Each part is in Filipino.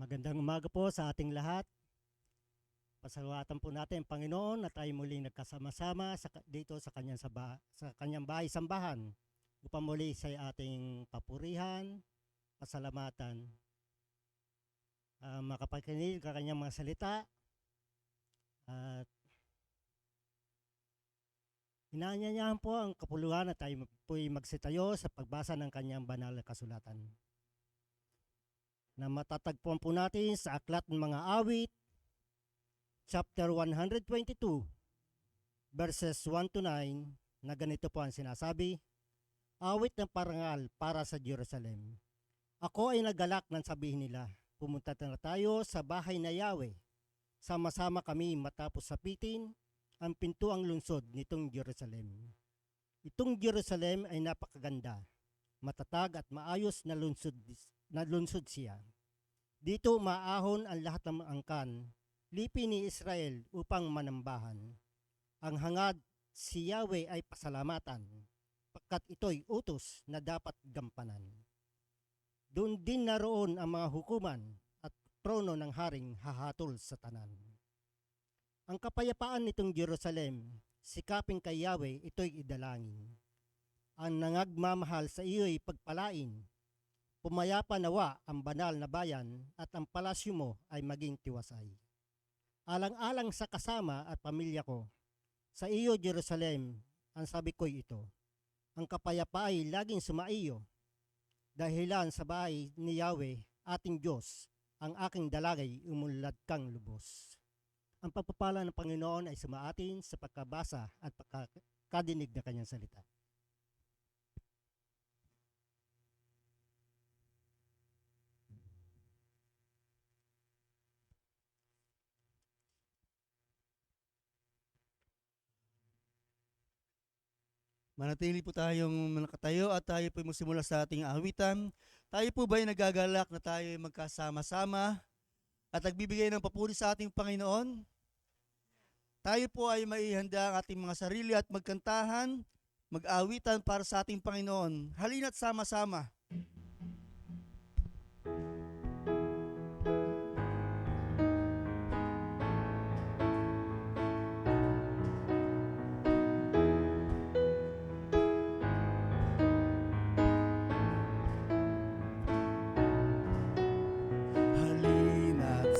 Magandang umaga po sa ating lahat. Pasalamatan po natin ang Panginoon na tayo muling nagkasama-sama dito sa kanyang bahay-sambahan upang muli sa ating papurihan, pasalamatan, makapakinig ka kanyang mga salita at inaanyayahan po ang kapuluhan na tayo po'y magsitayo sa pagbasa ng kanyang banal na kasulatan na matatagpuan po natin sa Aklat ng Mga Awit, chapter 122, verses 1 to 9, na ganito po ang sinasabi: Awit ng parangal para sa Jerusalem. Ako ay nagalak ng sabihin nila, pumunta na tayo sa bahay na Yahweh. Sama-sama kami matapos sapitin ang pintuang lungsod nitong Jerusalem. Itong Jerusalem ay napakaganda, matatag at maayos na lungsod siya. Dito maahon ang lahat ng angkan, lipi ni Israel upang manambahan. Ang hangad si Yahweh ay pasalamatan, pagkat ito'y utos na dapat gampanan. Doon din naroon ang mga hukuman at trono ng haring hahatol sa tanan. Ang kapayapaan nitong Jerusalem, sikapin kay Yahweh, ito'y idalangin. Ang nangagmamahal sa iyo'y pagpalain. Pumayapa nawa ang banal na bayan at ang palasyo mo ay maging tiwasay. Alang-alang sa kasama at pamilya ko, sa iyo Jerusalem, ang sabi ko'y ito. Ang kapayapaan ay laging sumaiyo. Dahilan sa bahay ni Yahweh, ating Diyos, ang aking dalagay umunlad kang lubos. Ang pagpapala ng Panginoon ay sumaatin sa pagkabasa at pagkadinig na kanyang salita. Manatili po tayong nakatayo at tayo po magsimula sa ating awitan. Tayo po ba ay nagagalak na tayo ay magkasama-sama at nagbibigay ng papuri sa ating Panginoon? Tayo po ay maihanda ang ating mga sarili at magkantahan, mag-awitan para sa ating Panginoon. Halina't sama-sama.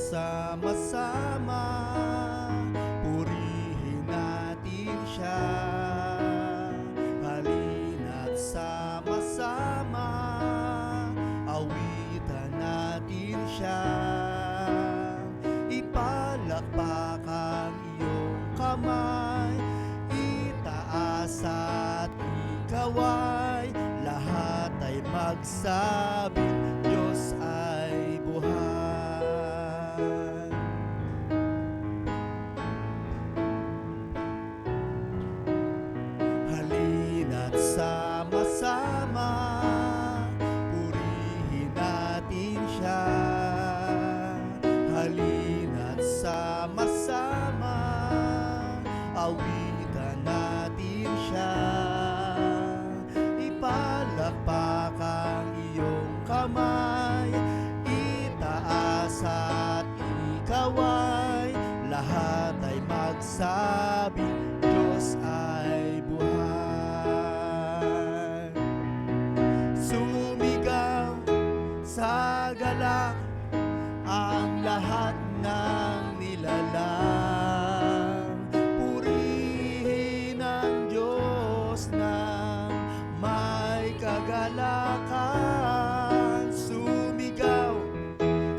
Sama-sama, purihin natin siya. Halina't sama-sama, awitan natin siya. Ipalakpak ang iyong kamay, itaas at ikaway, lahat ay magsabi, Diyos ay buhay. Sama-sama, purihin natin siya. Halina't sama-sama, awitan natin siya. Ipalakpak ang iyong kamay, itaas at ikaway, lahat ay magsabi, Diyos ay buhay. Sumigaw sa galak ang lahat ng nilalang, purihin ang Diyos ng may kagalakan. Sumigaw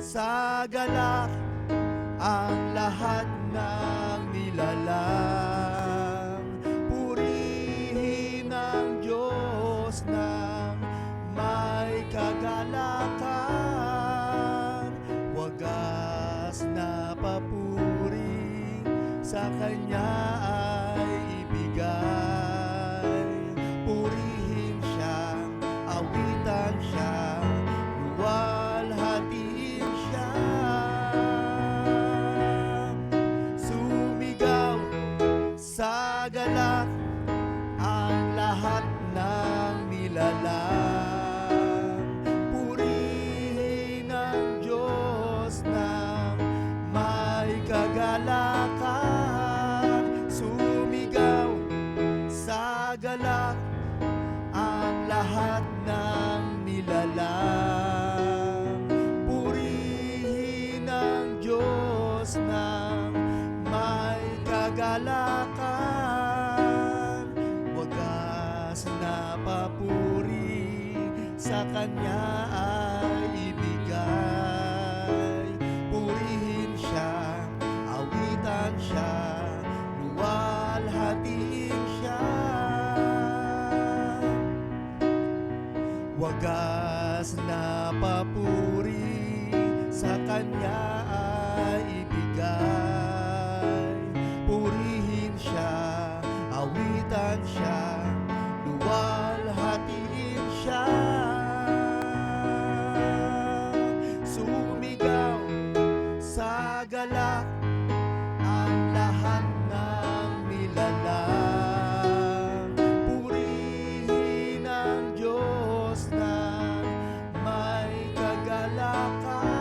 sa galak ang lahat ng nilalang, purihin ang Diyos ng may kagalakan. Wagas na papuri sa Kanya ay ibigay. Purihin siya, awitan siya, luwalhatiin siya. Sumigaw sa galak ang lahat ng nilalang, purihin ang Diyos kagalakan, wagas na papuri sa Kanya ay ibigay. Purihin siya, awitan siya, luwalhatiin siya. Wagas na papuri sa Kanya ay ibigay. Purihin siya, awitan siya, luwalhatiin siya. Sumigaw sa galak ang lahat ng nilalang. Purihin ang Diyos na may kagalakan.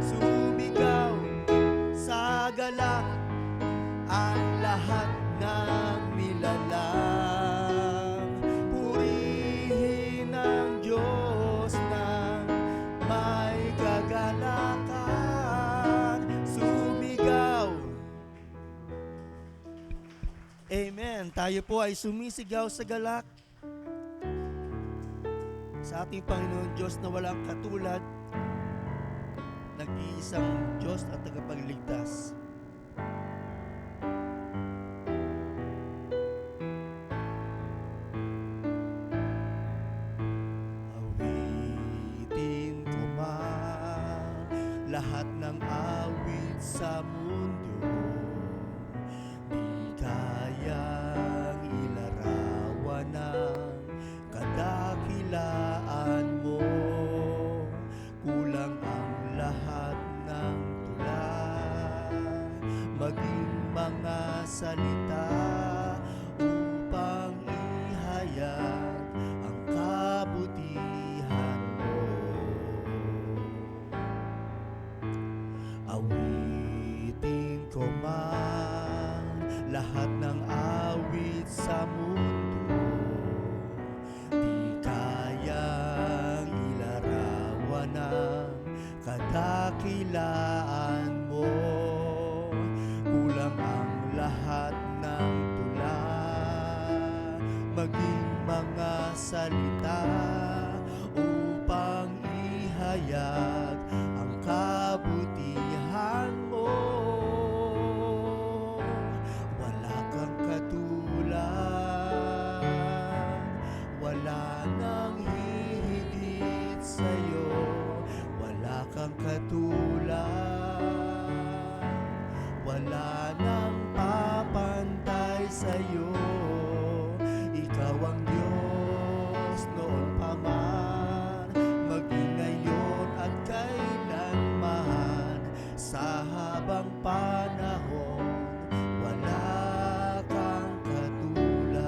Sumigaw sa galak ang lahat ng nilalang. Purihin ang Diyos na may kagalakan. Sumigaw. Amen. Tayo po ay sumisigaw sa galak sa ating Panginoon Diyos na walang katulad, nag-iisang Diyos at tagapagligtas. Awitin ko man lahat ng awit sa mundo, di kayang ilarawan ng kadakilaan mo. Kulang ang lahat ng tula, maging mga salita upang ihayag ang kabutihan mo. Awitin ko man lahat ng awit sa mundo, di kayang ilarawan ng kadakilaan mo. Kulang ang lahat ng tula, maging mga salita upang ihayag ang kabutihan mo. Wala kang katulad, wala nang hihigit sa'yo. Wala kang katulad, wala nang papantay sa'yo. Ikaw ang Diyos noon pa man, maging ngayon at kailanman. Sa habang panahon, wala kang katulad.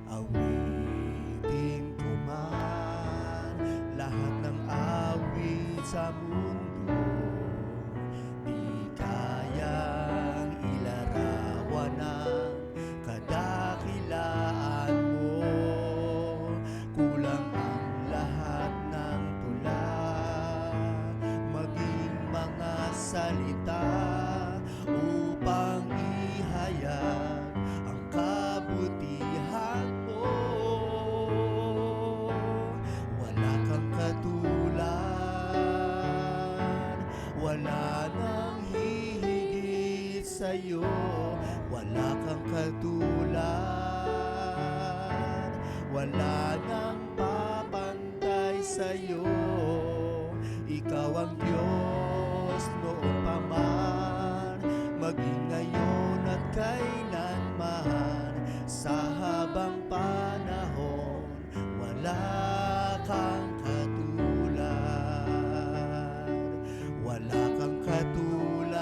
Awitin ko man lahat ng awit sa mundo, di kayang ilarawan ng kadakilaan mo. Kulang ang lahat ng tula, maging mga salita upang ihayag ang kabutihan mo. Wala kang katulad, wala nang hihigit sa'yo. Wala kang katulad, wala nang papantay sa'yo. Ikaw ang Diyos noon pa man, maging ngayon at kailanman. Sa habang panahon, wala kang katulad. Wala kang katulad,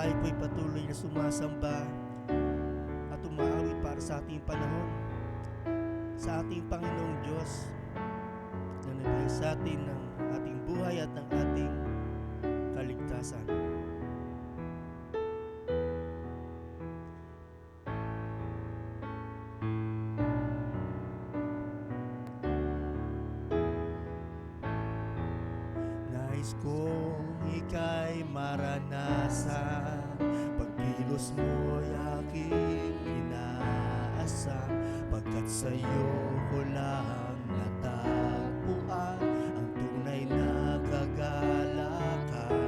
tayo po'y patuloy na sumasamba at umaawit para sa ating panahon, sa ating Panginoong Diyos na nagbigay sa atin ng ating buhay at ng ating kaligtasan. Nais kong ika'y maranasan, pagkilos mo'y aking inaasam, pagkat sa'yo ko lang natagpuan ang tunay na kagalakan.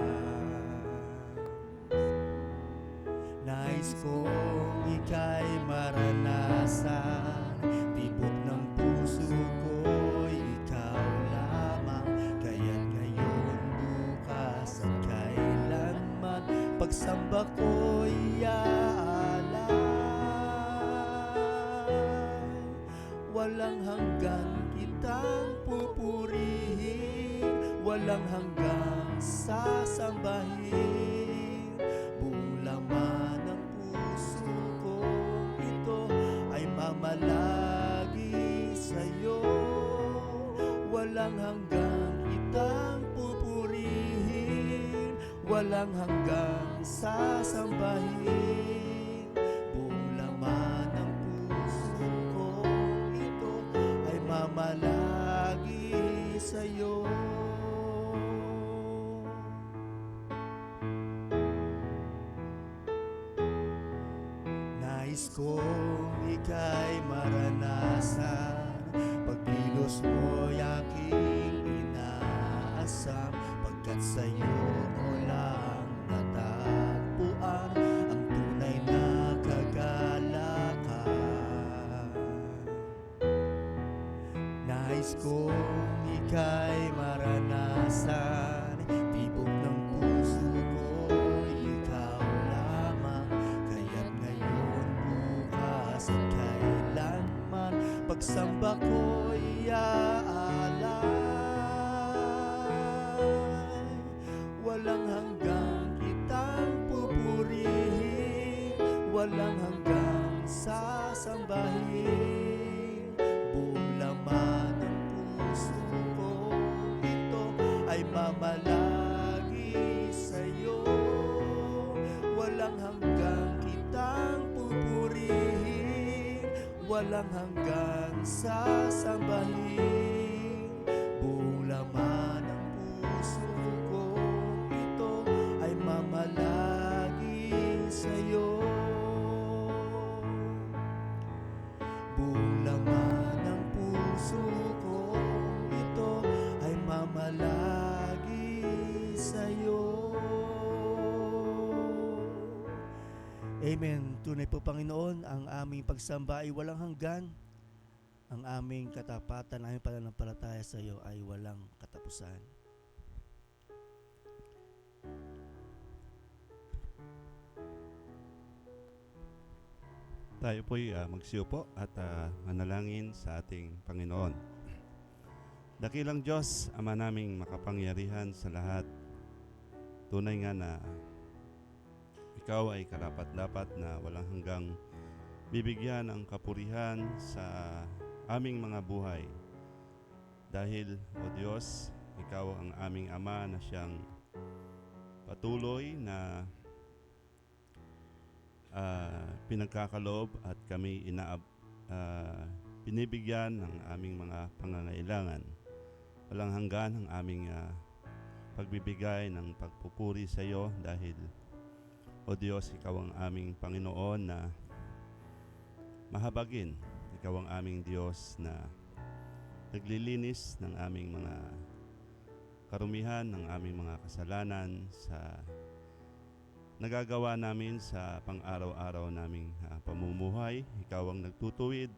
Nais kong ika'y maranasan, tibok ng puso ko'y ikaw lamang, kaya't ngayon, bukas at kailanman, pagsamba ko'y aalay. Walang hanggan kitang pupurihin, walang hanggang sasambahin. Buong laman ng puso ko ito ay mamalagi sa'yo. Walang hanggang kitang pupurihin, walang hanggang sasambahin. Buong laman ng puso ko ito ay mamalagi sa'yo. Nais kong ika'y maranasan, pagkilos mo'y aking inaasam, pagkat sa'yo ko lang natagpuan ang tunay na kagalakan. Nais kong ika'y maranasan, tibok ng puso ko'y ikaw lamang, kaya't ngayon, bukas at kailanman, pagsamba ko'y aalay. Walang hanggang kitang pupurihin, walang hanggang sasambahin. Buong laman ng puso ko ito ay mamalagi sa'yo. Walang hanggang kitang pupurihin, walang hanggang sasambahin. Buong laman ng puso ko ito ay mamalagi sa'yo. Buong laman ng puso ko ito ay mamalagi sa'yo. Amen. Tunay po, Panginoon, ang aming pagsamba ay walang hanggan. Ang aming katapatan, aming pananampalataya sa iyo ay walang katapusan. Tayo po'y magsiupo at manalangin sa ating Panginoon. Dakilang Diyos, Ama naming makapangyarihan sa lahat, tunay nga na Ikaw ay karapat-dapat na walang hanggang bibigyan ng kapurihan sa aming mga buhay. Dahil, O Diyos, Ikaw ang aming Ama na siyang patuloy na pinagkakaloob at kami binibigyan ng aming mga pangangailangan. Walang hanggan ang aming pagbibigay ng pagpupuri sa iyo dahil, O Diyos, Ikaw ang aming Panginoon na mahabagin. Ikaw ang aming Diyos na naglilinis ng aming mga karumihan, ng aming mga kasalanan sa nagagawa namin sa pang-araw-araw naming pamumuhay. Ikaw ang nagtutuwid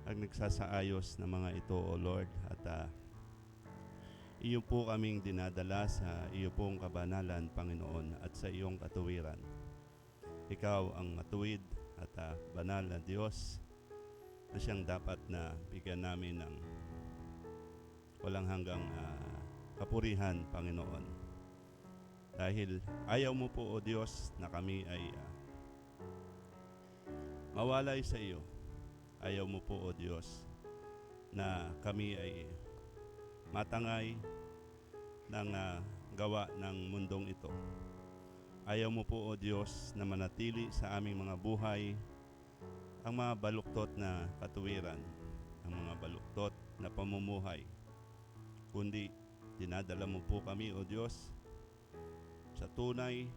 at nagsasaayos ng mga ito, O Lord. At iyo po kaming dinadala sa iyo pong kabanalan, Panginoon, at sa iyong katuwiran. Ikaw ang matuwid at banal na Diyos na siyang dapat na bigyan namin ng walang hanggang kapurihan, Panginoon. Dahil ayaw mo po, O Diyos, na kami ay mawalay sa iyo. Ayaw mo po, O Diyos, na kami ay matangay ng gawa ng mundong ito. Ayaw mo po, O Diyos, na manatili sa aming mga buhay ang mga baluktot na katuwiran, ang mga baluktot na pamumuhay. Kundi dinadala mo po kami, O Diyos, sa tunay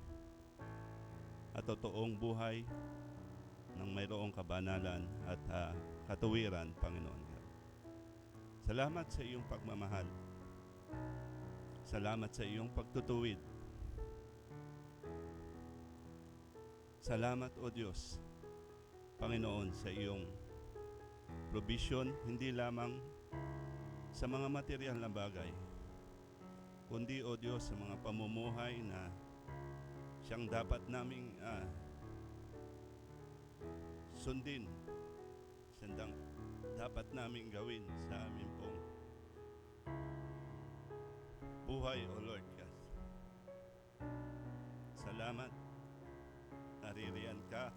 at totoong buhay ng mayroong kabanalan at katuwiran, Panginoon God. Salamat sa iyong pagmamahal. Salamat sa iyong pagtutuwid. Salamat, O Diyos, Panginoon, sa iyong provision, hindi lamang sa mga material na bagay, kundi, O Diyos, sa mga pamumuhay na siyang dapat naming sundin, siyang dapat naming gawin sa aming pong buhay, O Lord God. Salamat, naririyan ka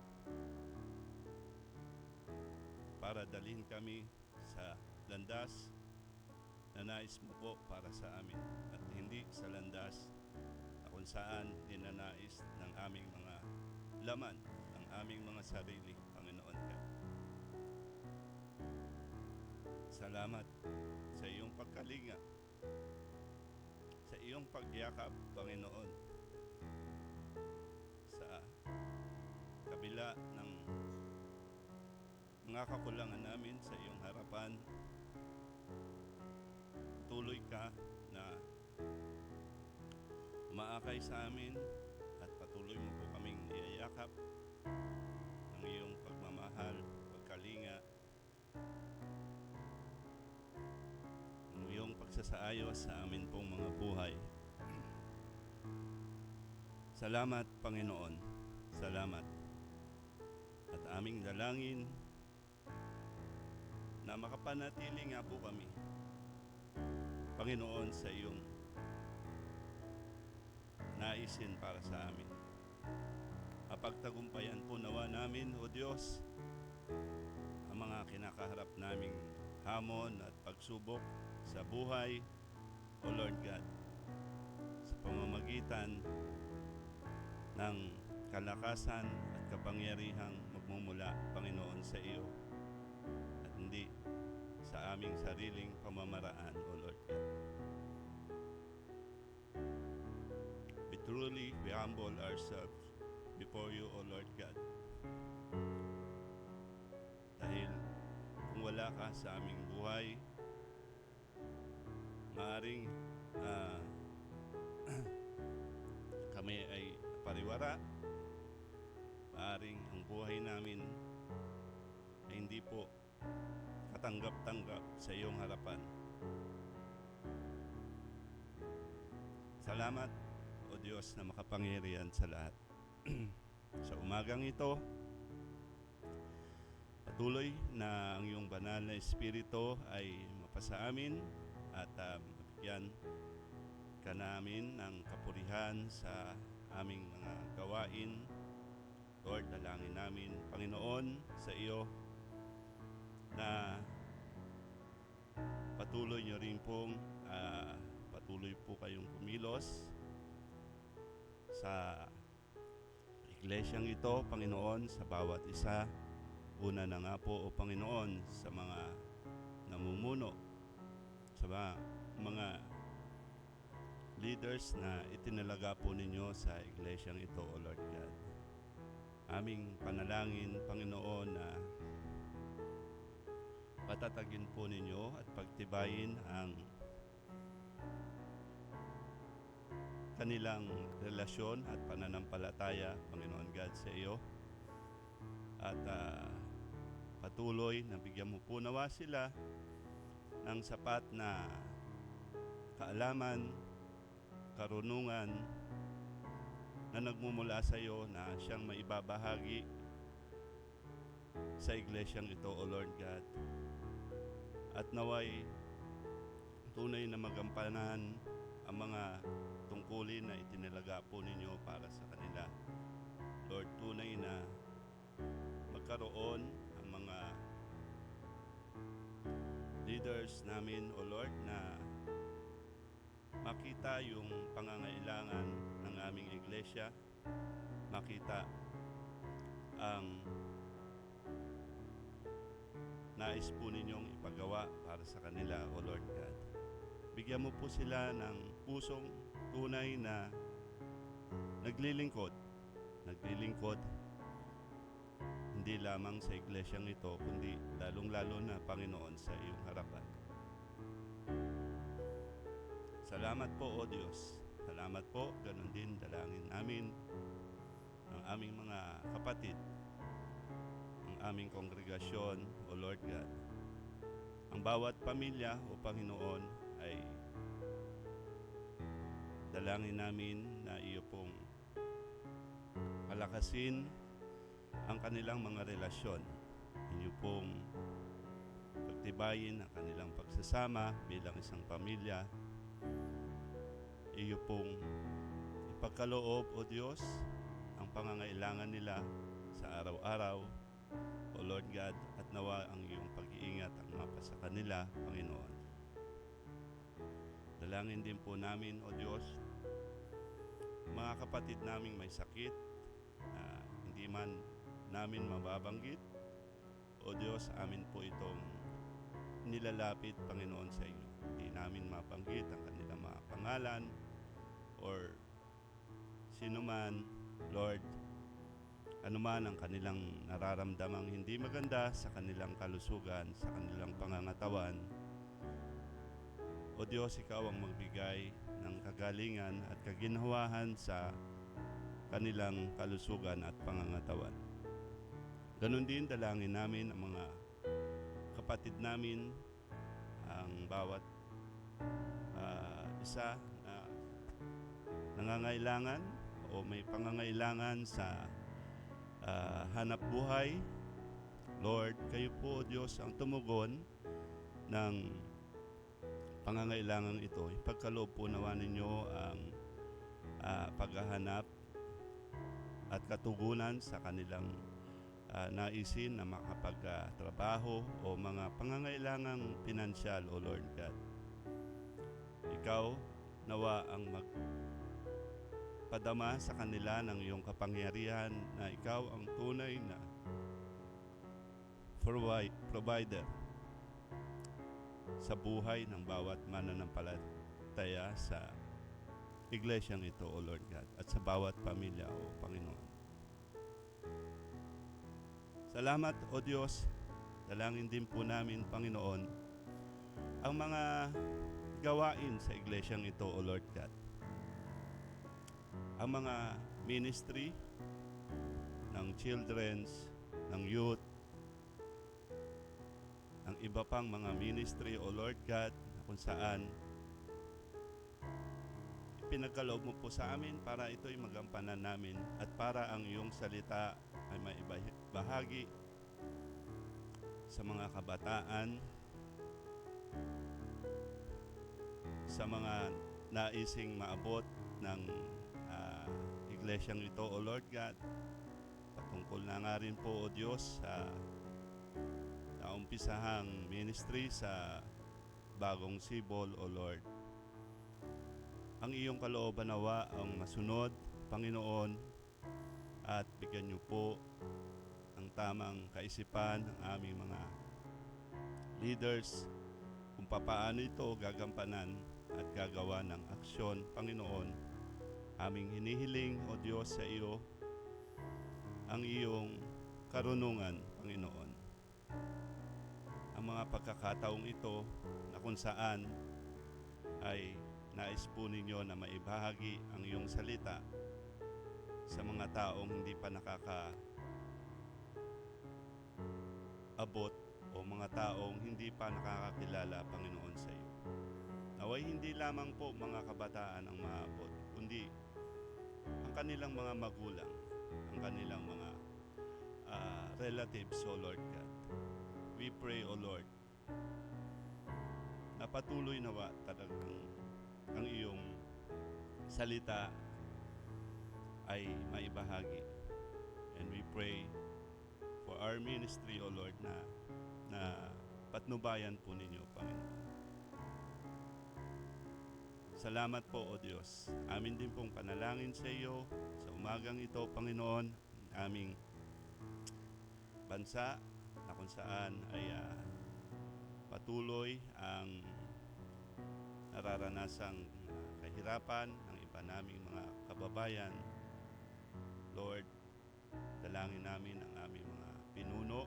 para dalhin kami sa landas na nais mo po para sa amin, at hindi sa landas na kung saan ninanais ng aming mga laman, ng aming mga sarili, Panginoon ka. Salamat sa iyong pagkalinga, sa iyong pagyakap, Panginoon, sa kabila ng mga kakulangan namin sa iyong harapan. Tuloy ka na umaakay sa amin at patuloy mo po kaming iyayakap ng iyong pagmamahal, pagkalinga, ng iyong pagsasaayos sa amin pong mga buhay. Salamat, Panginoon. Salamat. At aming dalangin na makapanatili nga po kami, Panginoon, sa iyong naisin para sa amin. Mapagtagumpayan po nawa namin, O Diyos, ang mga kinakaharap naming hamon at pagsubok sa buhay, O Lord God, sa pamamagitan ng kalakasan at kapangyarihang magmumula, Panginoon, sa iyo, at hindi sa aming sariling pamamaraan, O Lord God. We humble ourselves before you, O Lord God. Dahil kung wala ka sa aming buhay, maaring kami ay pariwara, maaring ang buhay namin ay hindi po katanggap-tanggap sa iyong harapan. Salamat, O Diyos, na makapangyarihan sa lahat. Sa umagang ito, patuloy na ang iyong banal na Espiritu ay mapasa amin at mabigyan ka namin ng kapurihan sa aming mga gawain. Lord, dalangin namin, Panginoon, sa iyo na patuloy nyo rin pong patuloy po kayong kumilos sa iglesyang ito, Panginoon, sa bawat isa. Una na nga po, O Panginoon, sa mga namumuno, sa mga leaders na itinalaga po ninyo sa iglesyang ito, O Lord God. Aming panalangin, Panginoon, na patatagin po ninyo at pagtibayin ang kanilang relasyon at pananampalataya, Panginoon God, sa iyo. At patuloy na bigyan mo po nawa sila ng sapat na kaalaman, karunungan na nagmumula sa iyo na siyang maibabahagi sa iglesyang ito, O Lord God. At naway tunay na magampanan ang mga tungkol tungkulin na itinalaga po ninyo para sa kanila. Lord, tunay na magkaroon ang mga leaders namin, O Lord, na makita yung pangangailangan ng aming iglesia, makita ang nais po ninyong ipagawa para sa kanila, O Lord God. Bigyan mo po sila ng pusong tunay na naglilingkod hindi lamang sa iglesyang ito, kundi lalong-lalo na, Panginoon, sa iyong harapan. Salamat po, O Diyos. Salamat po. Ganon din dalangin namin ang aming mga kapatid, ang aming kongregasyon, O Lord God. Ang bawat pamilya, O Panginoon, ay dalangin namin na iyo pong palakasin ang kanilang mga relasyon. Inyo pong pagtibayin ang kanilang pagsasama bilang isang pamilya. Iyo pong ipagkaloob, O Diyos, ang pangangailangan nila sa araw-araw, O Lord God, at nawa ang iyong pag-iingat ang mapasa kanila, Panginoon. Dalangin din po namin, O Diyos, mga kapatid naming may sakit na hindi man namin mababanggit, O Diyos, amin po itong nilalapit, Panginoon, sa iyo. Hindi namin mabanggit ang kanilang mga pangalan or sino man, Lord, anuman ang kanilang nararamdamang hindi maganda sa kanilang kalusugan, sa kanilang pangangatawan. O Diyos, ikaw ang magbigay ng kagalingan at kaginhawahan sa kanilang kalusugan at pangangatawan. Ganon din dalangin namin ang mga kapatid namin, ang bawat isa na nangangailangan o may pangangailangan sa hanap buhay. Lord, kayo po, Diyos, ang tumugon ng pangangailangan ito. Ipagkaloob po nawa ninyo ang paghahanap at katugunan sa kanilang naisin na makapagtrabaho o mga pangangailangang pinansyal, O Lord God. Ikaw nawa ang magpadama sa kanila ng iyong kapangyarihan na ikaw ang tunay na provider sa buhay ng bawat mananampalataya sa iglesyang ito, O Lord God, at sa bawat pamilya, O Panginoon. Salamat, O Diyos. Dalangin din po namin, Panginoon, ang mga gawain sa iglesyang ito, O Lord God. Ang mga ministry ng children's, ng youth, ng iba pang mga ministry, O Lord God, kung saan ipinagkaloob mo po sa amin para ito'y magampanan namin at para ang iyong salita ay maibahagi sa mga kabataan, sa mga naising maabot ng iglesyang ito, O Lord God. Patungkol na nga rin po, O Diyos, sa naumpisahang ministry sa Bagong Sibol, O Lord. Ang iyong kalooban nawa ang masunod, Panginoon, at bigyan niyo po ang tamang kaisipan ng aming mga leaders kung papaano ito gagampanan at gagawa ng aksyon, Panginoon. Aming hinihiling, O Diyos, sa iyo ang iyong karunungan, Panginoon. Ang mga pagkakataong ito na kung saan ay nais po ninyo na maibahagi ang iyong salita sa mga taong hindi pa nakakaabot o mga taong hindi pa nakakakilala, Panginoon, sa iyo. Naway hindi lamang po mga kabataan ang maabot, kundi ang kanilang mga magulang, ang kanilang mga relatives, O Lord God. We pray, O Lord, na patuloy nawa talagang ang iyong salita ay maibahagi. And we pray for our ministry, O Lord, na patnubayan po ninyo, Panginoon. Salamat po, O Diyos. Amin din pong panalangin sa iyo sa umagang ito, Panginoon, ang aming bansa na kung saan ay patuloy ang nararanasang kahirapan ng iba naming mga kababayan. Lord, dalangin namin ang aming mga pinuno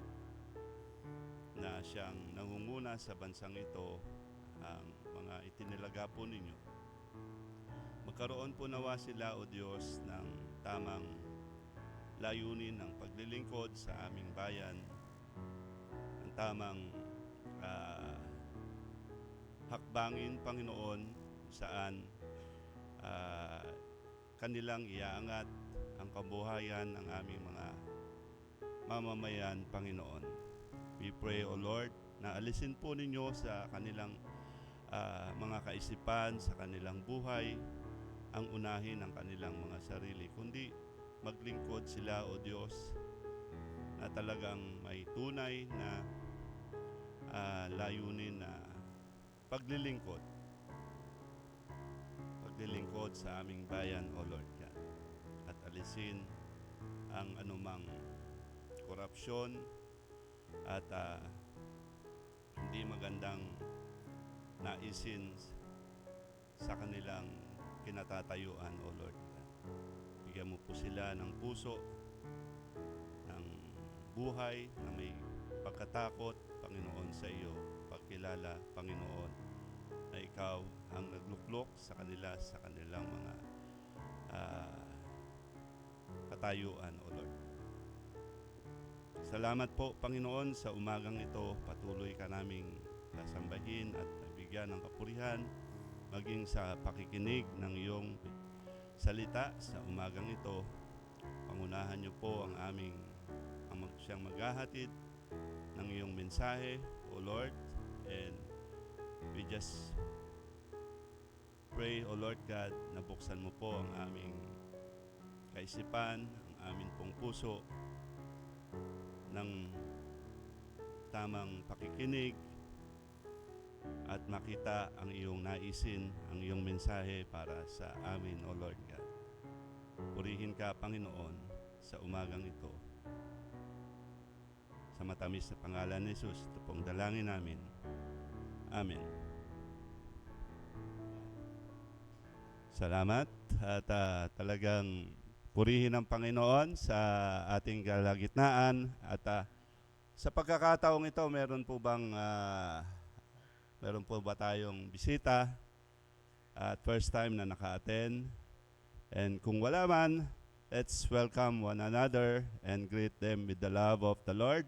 na siyang nangunguna sa bansang ito, ang mga itinilaga po ninyo. Magkaroon po nawa sila, O Diyos, ng tamang layunin ng paglilingkod sa aming bayan, ng tamang hakbangin, Panginoon, saan kanilang iaangat ang kabuhayan ng aming mga mamamayan, Panginoon. We pray, O Lord, na alisin po ninyo sa kanilang mga kaisipan, sa kanilang buhay, ang unahin ng kanilang mga sarili, kundi maglingkod sila, O Diyos, na talagang may tunay na layunin na paglilingkod sa aming bayan, O Lord God, at alisin ang anumang korupsyon at hindi magandang naisin sa kanilang kinatatayuan, O Lord God. Bigyan mo po sila ng puso, ng buhay na may pagkatakot, Panginoon, sa iyo, pagkilala, Panginoon, na ikaw ang nagluklok sa kanilang mga katayuan, O Lord. Salamat po, Panginoon, sa umagang ito. Patuloy ka naming sasambahin at bigyan ng kapurihan, maging sa pakikinig ng iyong salita sa umagang ito. Pangunahan niyo po ang siyang maghahatid ng iyong mensahe, O Lord, and we just pray, O Lord God, na buksan mo po ang aming kaisipan, ang aming pong puso ng tamang pakikinig at makita ang iyong naisin, ang iyong mensahe para sa amin, O Lord God. Purihin ka, Panginoon, sa umagang ito. Sa matamis na pangalan ni Jesus, ito pong dalangin namin. Amen. Salamat at talagang purihin ang Panginoon sa ating kalagitnaan at sa pagkakataong ito, meron po ba tayong bisita at first time na naka-attend? And kung wala man, let's welcome one another and greet them with the love of the Lord.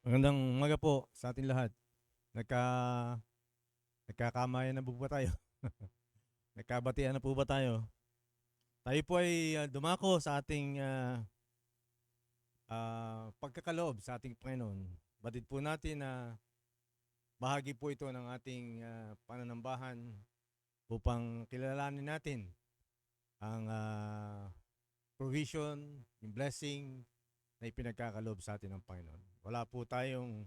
Magandang umaga po sa ating lahat. Nagkakamayan na po ba tayo? Nagkabatian na po ba tayo? Tayo po ay dumako sa ating pagkakaloob sa ating Panginoon. Batid po natin na bahagi po ito ng ating pananambahan upang kilalanin natin ang provision, yung blessing na ipinagkakaloob sa atin ng Panginoon. Wala po tayong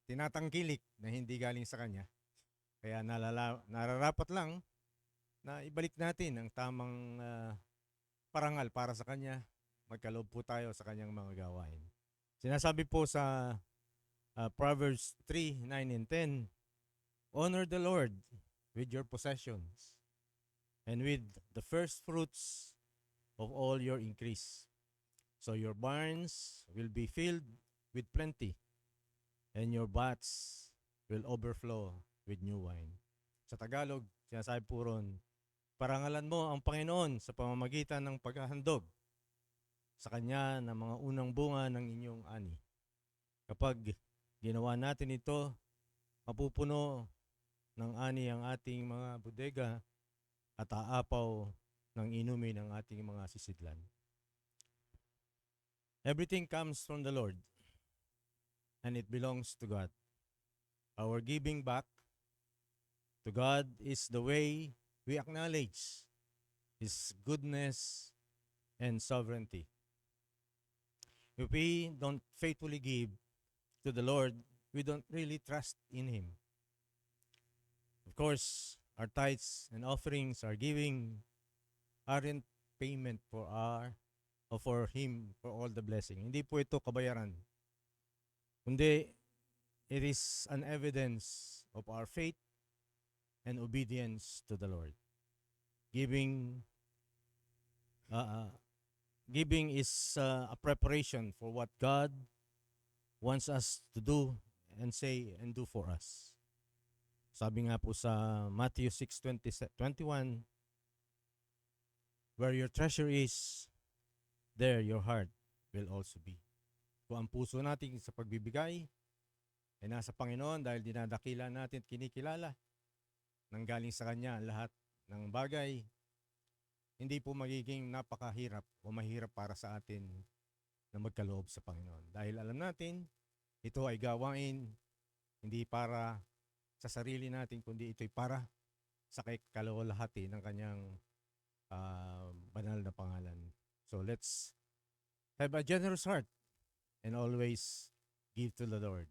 tinatangkilik na hindi galing sa Kanya. Kaya nararapat lang na ibalik natin ang tamang parangal para sa Kanya, magkaloob po tayo sa kanyang mga gawain. Sinasabi po sa Proverbs 3:9 and 10, honor the Lord with your possessions and with the first fruits of all your increase. So your barns will be filled with plenty, and your vats will overflow with new wine. Sa Tagalog, sinasabi po ron, parangalan mo ang Panginoon sa pamamagitan ng paghahandog sa Kanya ng mga unang bunga ng inyong ani. Kapag ginawa natin ito, mapupuno ng ani ang ating mga bodega at aapaw ng inumin ang ating mga sisidlan. Everything comes from the Lord, and it belongs to God. Our giving back to God is the way we acknowledge His goodness and sovereignty. If we don't faithfully give to the Lord, we don't really trust in Him. Of course, our tithes and offerings, our giving, aren't payment for Him for all the blessing. Hindi po ito kabayaran. Kundi, it is an evidence of our faith and obedience to the Lord. Giving is a preparation for what God wants us to do and say and do for us. Sabi nga po sa Matthew 6:21, where your treasure is, there your heart will also be. Kung ang puso natin sa pagbibigay ay nasa Panginoon dahil dinadakila natin at kinikilala, nanggaling sa Kanya ang lahat ng bagay, hindi po magiging napakahirap o mahirap para sa atin na magkaloob sa Panginoon. Dahil alam natin, ito ay gawain hindi para sa sarili natin, kundi ito'y para sa kalawalhati ng Kanyang banal na pangalan. So let's have a generous heart and always give to the Lord.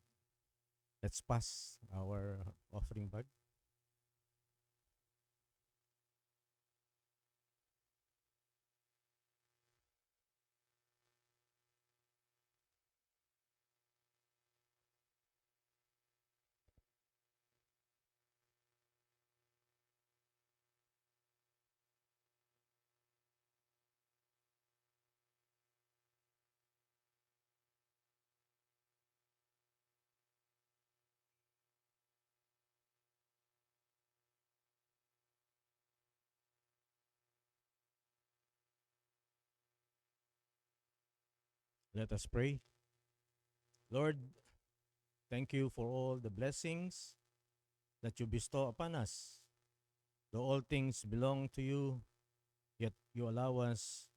Let's pass our offering bag. Let us pray. Lord, thank you for all the blessings that you bestow upon us. Though all things belong to you, yet you allow us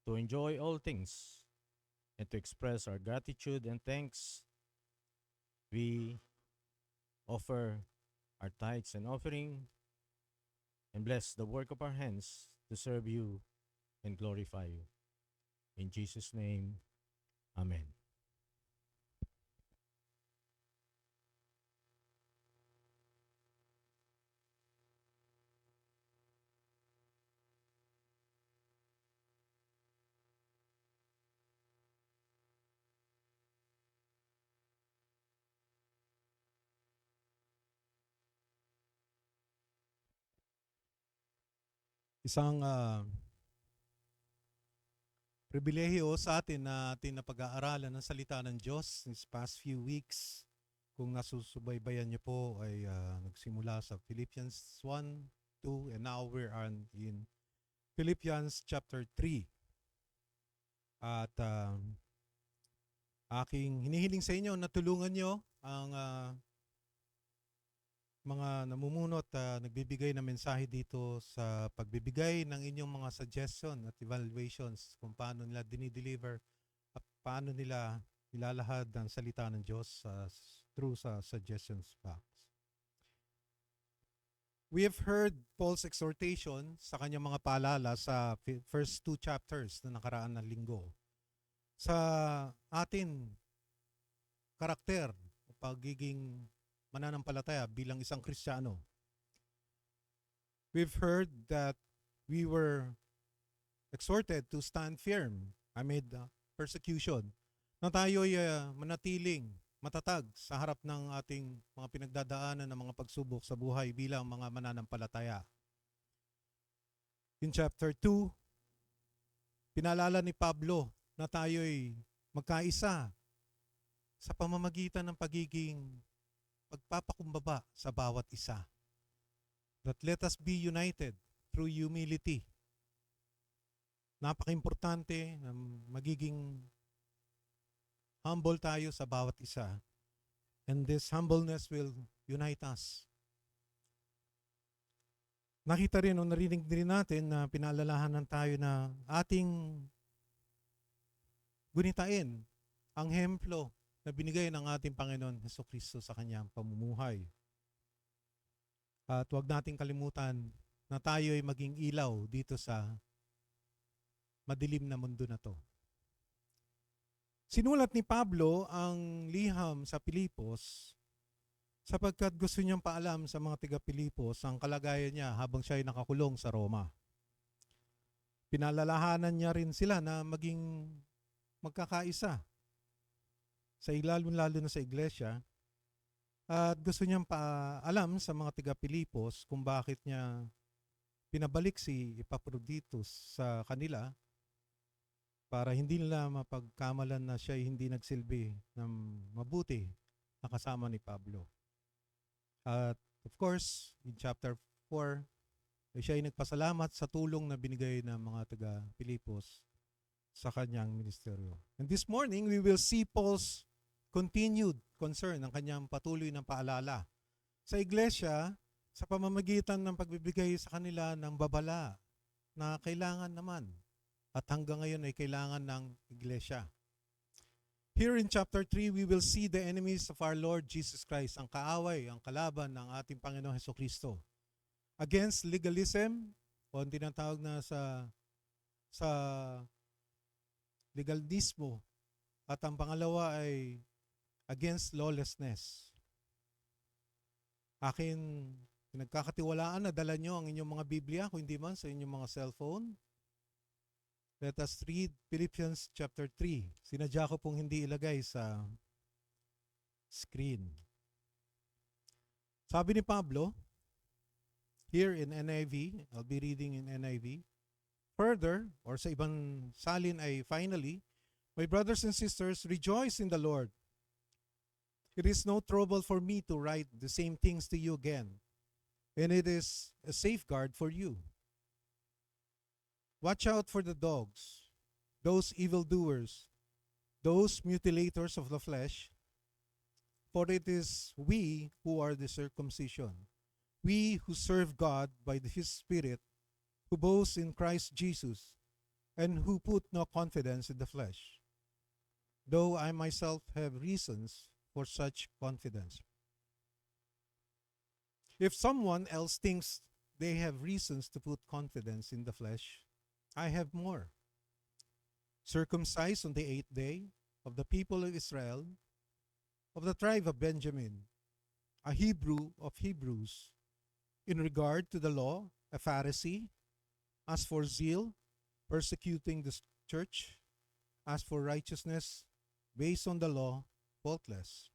to enjoy all things and to express our gratitude and thanks. We offer our tithes and offering and bless the work of our hands to serve you and glorify you. In Jesus' name, Amen. Isang pribilehiyo sa atin na atin na pag-aaralan ng salita ng Diyos these past few weeks. Kung nasusubaybayan niyo po ay nagsimula sa Philippians 1, 2, and now we're in Philippians chapter 3. At aking hinihiling sa inyo na tulungan niyo ang mga namumuno at nagbibigay ng mensahe dito sa pagbibigay ng inyong mga suggestion at evaluations kung paano nila dinideliver at paano nila ilalahad ang salita ng Diyos through sa suggestions box. We have heard Paul's exhortation sa kanyang mga paalala sa first two chapters na nakaraan na linggo. Sa atin, karakter o pagiging mananampalataya bilang isang Kristiyano. We've heard that we were exhorted to stand firm amid persecution, na tayo'y manatiling matatag sa harap ng ating mga pinagdadaanan ng mga pagsubok sa buhay bilang mga mananampalataya. In chapter 2, pinaalala ni Pablo na tayo'y magkaisa sa pamamagitan ng pagiging pagpapakumbaba sa bawat isa. That let us be united through humility. Napaka-importante na magiging humble tayo sa bawat isa. And this humbleness will unite us. Nakita rin o narinig din natin na pinaalalahanan tayo na ating gunitain ang hemplo na binigay ng ating Panginoon Jesucristo sa kanyang pamumuhay. At huwag nating kalimutan na tayo ay maging ilaw dito sa madilim na mundo na to. Sinulat ni Pablo ang liham sa Pilipos sapagkat gusto niyang paalam sa mga taga-Pilipos ang kalagayan niya habang siya ay nakakulong sa Roma. Pinalalahanan niya rin sila na maging magkakaisa sa lalo na sa iglesia, at gusto niyang paalam sa mga taga-Pilipos kung bakit niya pinabalik si Epaphroditus sa kanila para hindi nila mapagkamalan na siya hindi nagsilbi ng mabuti na kasama ni Pablo. At of course, in chapter 4, siya ay nagpasalamat sa tulong na binigay ng mga taga-Pilipos sa kanyang ministeryo. And this morning, we will see Paul's continued concern, ang kanyang patuloy ng paalala sa iglesia sa pamamagitan ng pagbibigay sa kanila ng babala na kailangan naman at hanggang ngayon ay kailangan ng iglesia. Here in chapter 3, we will see the enemies of our Lord Jesus Christ, ang kaaway, ang kalaban ng ating Panginoong Hesukristo. Against legalism, o ang tinatawag na sa legalismo, at ang pangalawa ay against lawlessness. Akin, pinagkakatiwalaan na dala nyo ang inyong mga Biblia, kung hindi man sa inyong mga cellphone. Let us read Philippians chapter 3. Sinadya ko pong hindi ilagay sa screen. Sabi ni Pablo, here in NIV, I'll be reading in NIV. Further, or sa ibang salin ay finally, my brothers and sisters, rejoice in the Lord. It is no trouble for me to write the same things to you again, and it is a safeguard for you. Watch out for the dogs, those evildoers, those mutilators of the flesh, for it is we who are the circumcision, we who serve God by His Spirit, who boast in Christ Jesus, and who put no confidence in the flesh, though I myself have reasons for such confidence. If someone else thinks they have reasons to put confidence in the flesh, I have more. Circumcised on the 8th day, of the people of Israel, of the tribe of Benjamin, a Hebrew of Hebrews, in regard to the law, a Pharisee, as for zeal, persecuting the church, as for righteousness, based on the law, faultless.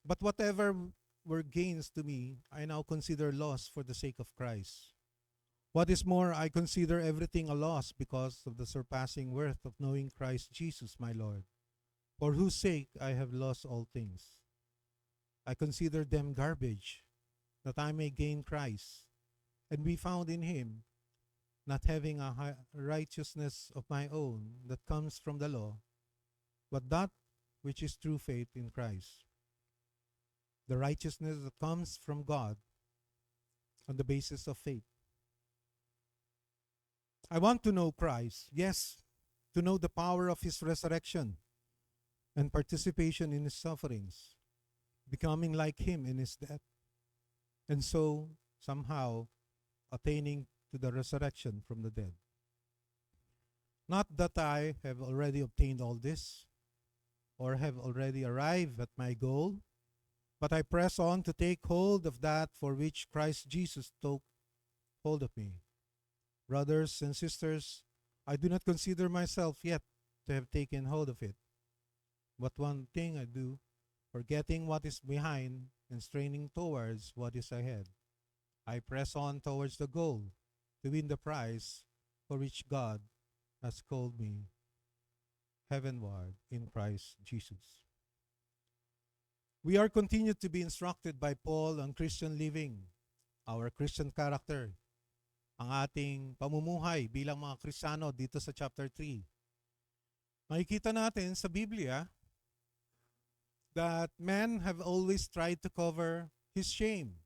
But whatever were gains to me, I now consider loss for the sake of Christ. What is more, I consider everything a loss because of the surpassing worth of knowing Christ Jesus my Lord, for whose sake I have lost all things. I consider them garbage, that I may gain Christ, and be found in Him, not having a righteousness of my own that comes from the law, but that which is through faith in Christ, the righteousness that comes from God on the basis of faith. I want to know Christ, yes, to know the power of His resurrection and participation in His sufferings, becoming like Him in His death, and so somehow attaining to the resurrection from the dead. Not that I have already obtained all this, or have already arrived at my goal, but I press on to take hold of that for which Christ Jesus took hold of me. Brothers and sisters, I do not consider myself yet to have taken hold of it. But one thing I do, forgetting what is behind and straining towards what is ahead, I press on towards the goal to win the prize for which God has called me heavenward in Christ Jesus. We are continued to be instructed by Paul on Christian living, our Christian character, ang ating pamumuhay bilang mga Kristiyano dito sa chapter 3. Makikita natin sa Biblia that men have always tried to cover his shame,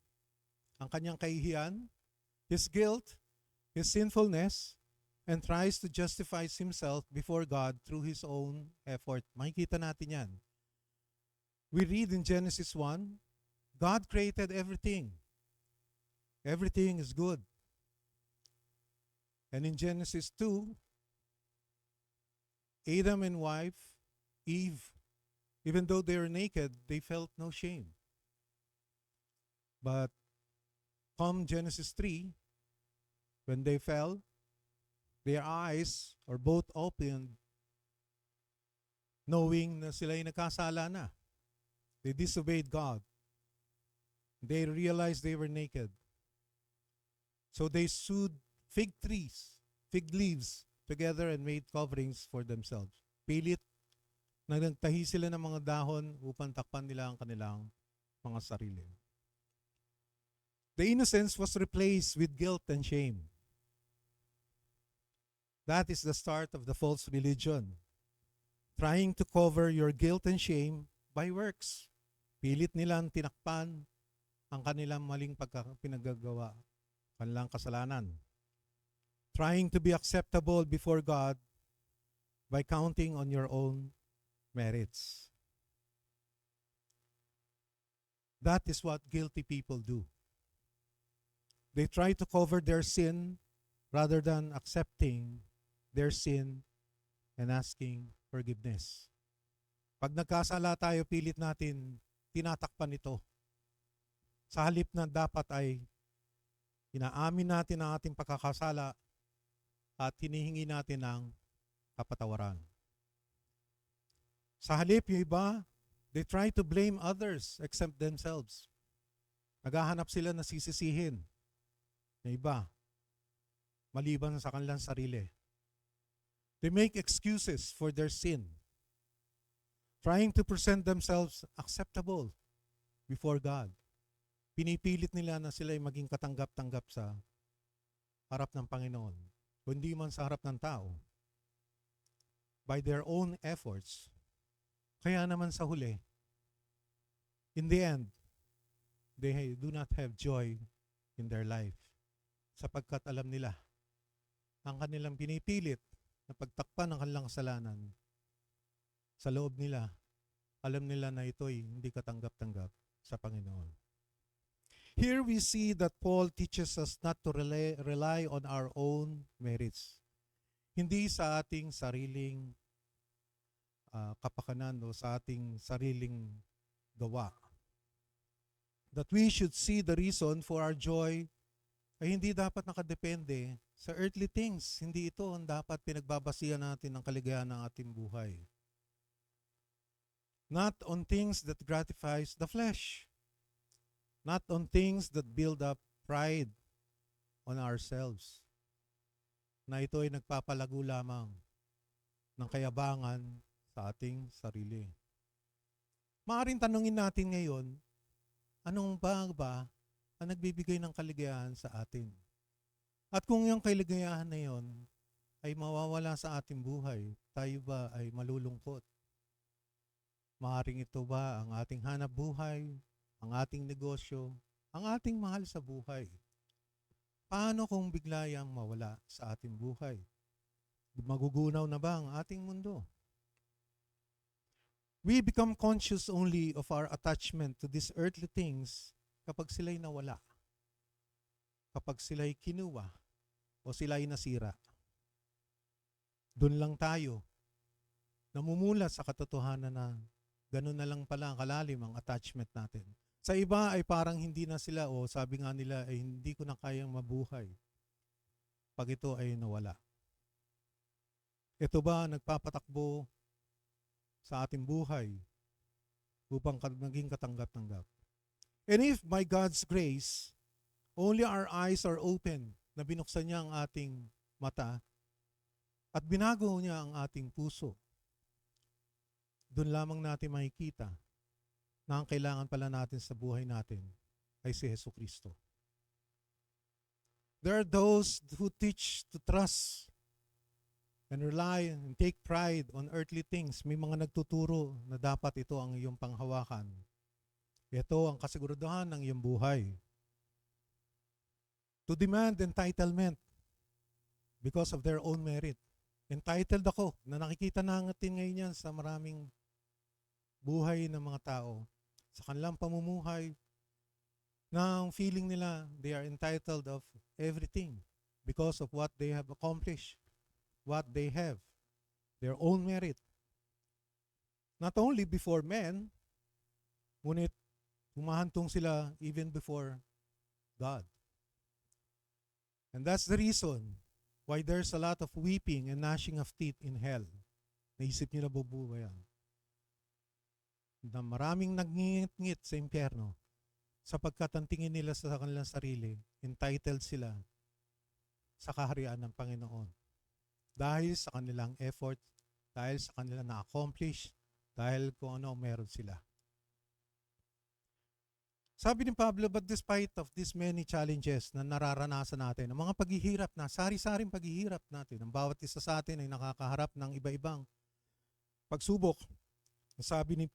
ang kanyang kahihiyan, his guilt, his sinfulness, and tries to justify himself before God through his own effort. Makikita natin yan. We read in Genesis 1, God created everything. Everything is good. And in Genesis 2, Adam and wife, Eve, even though they were naked, they felt no shame. But come Genesis 3, when they fell, their eyes are both opened, knowing na sila'y nagkasala na. They disobeyed God. They realized they were naked. So they sewed fig leaves together and made coverings for themselves. Pilit na nagtahi sila ng mga dahon upang takpan nila ang kanilang mga sarili. The innocence was replaced with guilt and shame. That is the start of the false religion. Trying to cover your guilt and shame by works. Pilit nilang tinakpan ang kanilang maling pinaggagawa, kanilang kasalanan. Trying to be acceptable before God by counting on your own merits. That is what guilty people do. They try to cover their sin rather than accepting their sin and asking forgiveness. Pag nagkasala tayo, pilit natin tinatakpan ito. Sa halip na dapat ay inaamin natin ang ating pagkakasala at hinihingi natin ng kapatawaran. Sa halip, yung iba, they try to blame others except themselves. Naghahanap sila na sisisihin. Yung iba, maliban sa kanilang sarili. They make excuses for their sin, trying to present themselves acceptable before God. Pinipilit nila na sila ay maging katanggap-tanggap sa harap ng Panginoon, kundi man sa harap ng tao. By their own efforts. Kaya naman sa huli, in the end, they do not have joy in their life sapagkat alam nila ang kanilang pinipilit na pagtakpan ng kanilang kasalanan sa loob nila, alam nila na ito'y hindi katanggap-tanggap sa Panginoon. Here we see that Paul teaches us not to rely on our own merits. Hindi sa ating sariling kapakanan o sa ating sariling gawa. That we should see the reason for our joy ay hindi dapat nakadepende sa earthly things. Hindi ito ang dapat pinagbabasihan natin ng kaligayahan ng ating buhay. Not on things that gratifies the flesh. Not on things that build up pride on ourselves. Na ito ay nagpapalago lamang ng kayabangan sa ating sarili. Maaaring tanungin natin ngayon, anong ba ang nagbibigay ng kaligayahan sa atin? At kung yung kaligayahan na yon ay mawawala sa ating buhay, tayo ba ay malulungkot? Maaaring ito ba ang ating hanap buhay, ang ating negosyo, ang ating mahal sa buhay? Paano kung biglayang mawala sa ating buhay? Magugunaw na ba ang ating mundo? We become conscious only of our attachment to these earthly things kapag sila'y nawala, kapag sila'y kinuha, o sila'y nasira. Doon lang tayo namumulat sa katotohanan na ganun na lang pala ang kalalim ang attachment natin. Sa iba ay parang hindi na sila o sabi nga nila ay hindi ko na kayang mabuhay pag ito ay nawala. Ito ba nagpapatakbo sa ating buhay upang maging katanggap-tanggap? And if by God's grace, only our eyes are open, na binuksan niya ang ating mata at binago niya ang ating puso, doon lamang natin makikita na ang kailangan pala natin sa buhay natin ay si Jesucristo. There are those who teach to trust and rely and take pride on earthly things. May mga nagtuturo na dapat ito ang iyong panghawakan. Ito ang kasiguraduhan ng iyong buhay. To demand entitlement because of their own merit. Entitled ako, na nakikita natin ngayon yan sa maraming buhay ng mga tao. Sa kanilang pamumuhay, na ang feeling nila they are entitled of everything because of what they have accomplished, what they have, their own merit. Not only before men, ngunit humahantong sila even before God. And that's the reason why there's a lot of weeping and gnashing of teeth in hell. Naisip niyo na bubuhay yan. Na maraming nagngingit-ngit sa impyerno sapagkat ang tingin nila sa kanilang sarili, entitled sila sa kaharian ng Panginoon. Dahil sa kanilang effort, dahil sa kanilang na-accomplish, dahil kung ano meron sila. Sabi ni Pablo, but despite of these many challenges na nararanasan natin, ang mga paghihirap na, sari-saring paghihirap natin, ang bawat isa sa atin ay nakakaharap ng iba-ibang pagsubok. Sabi ni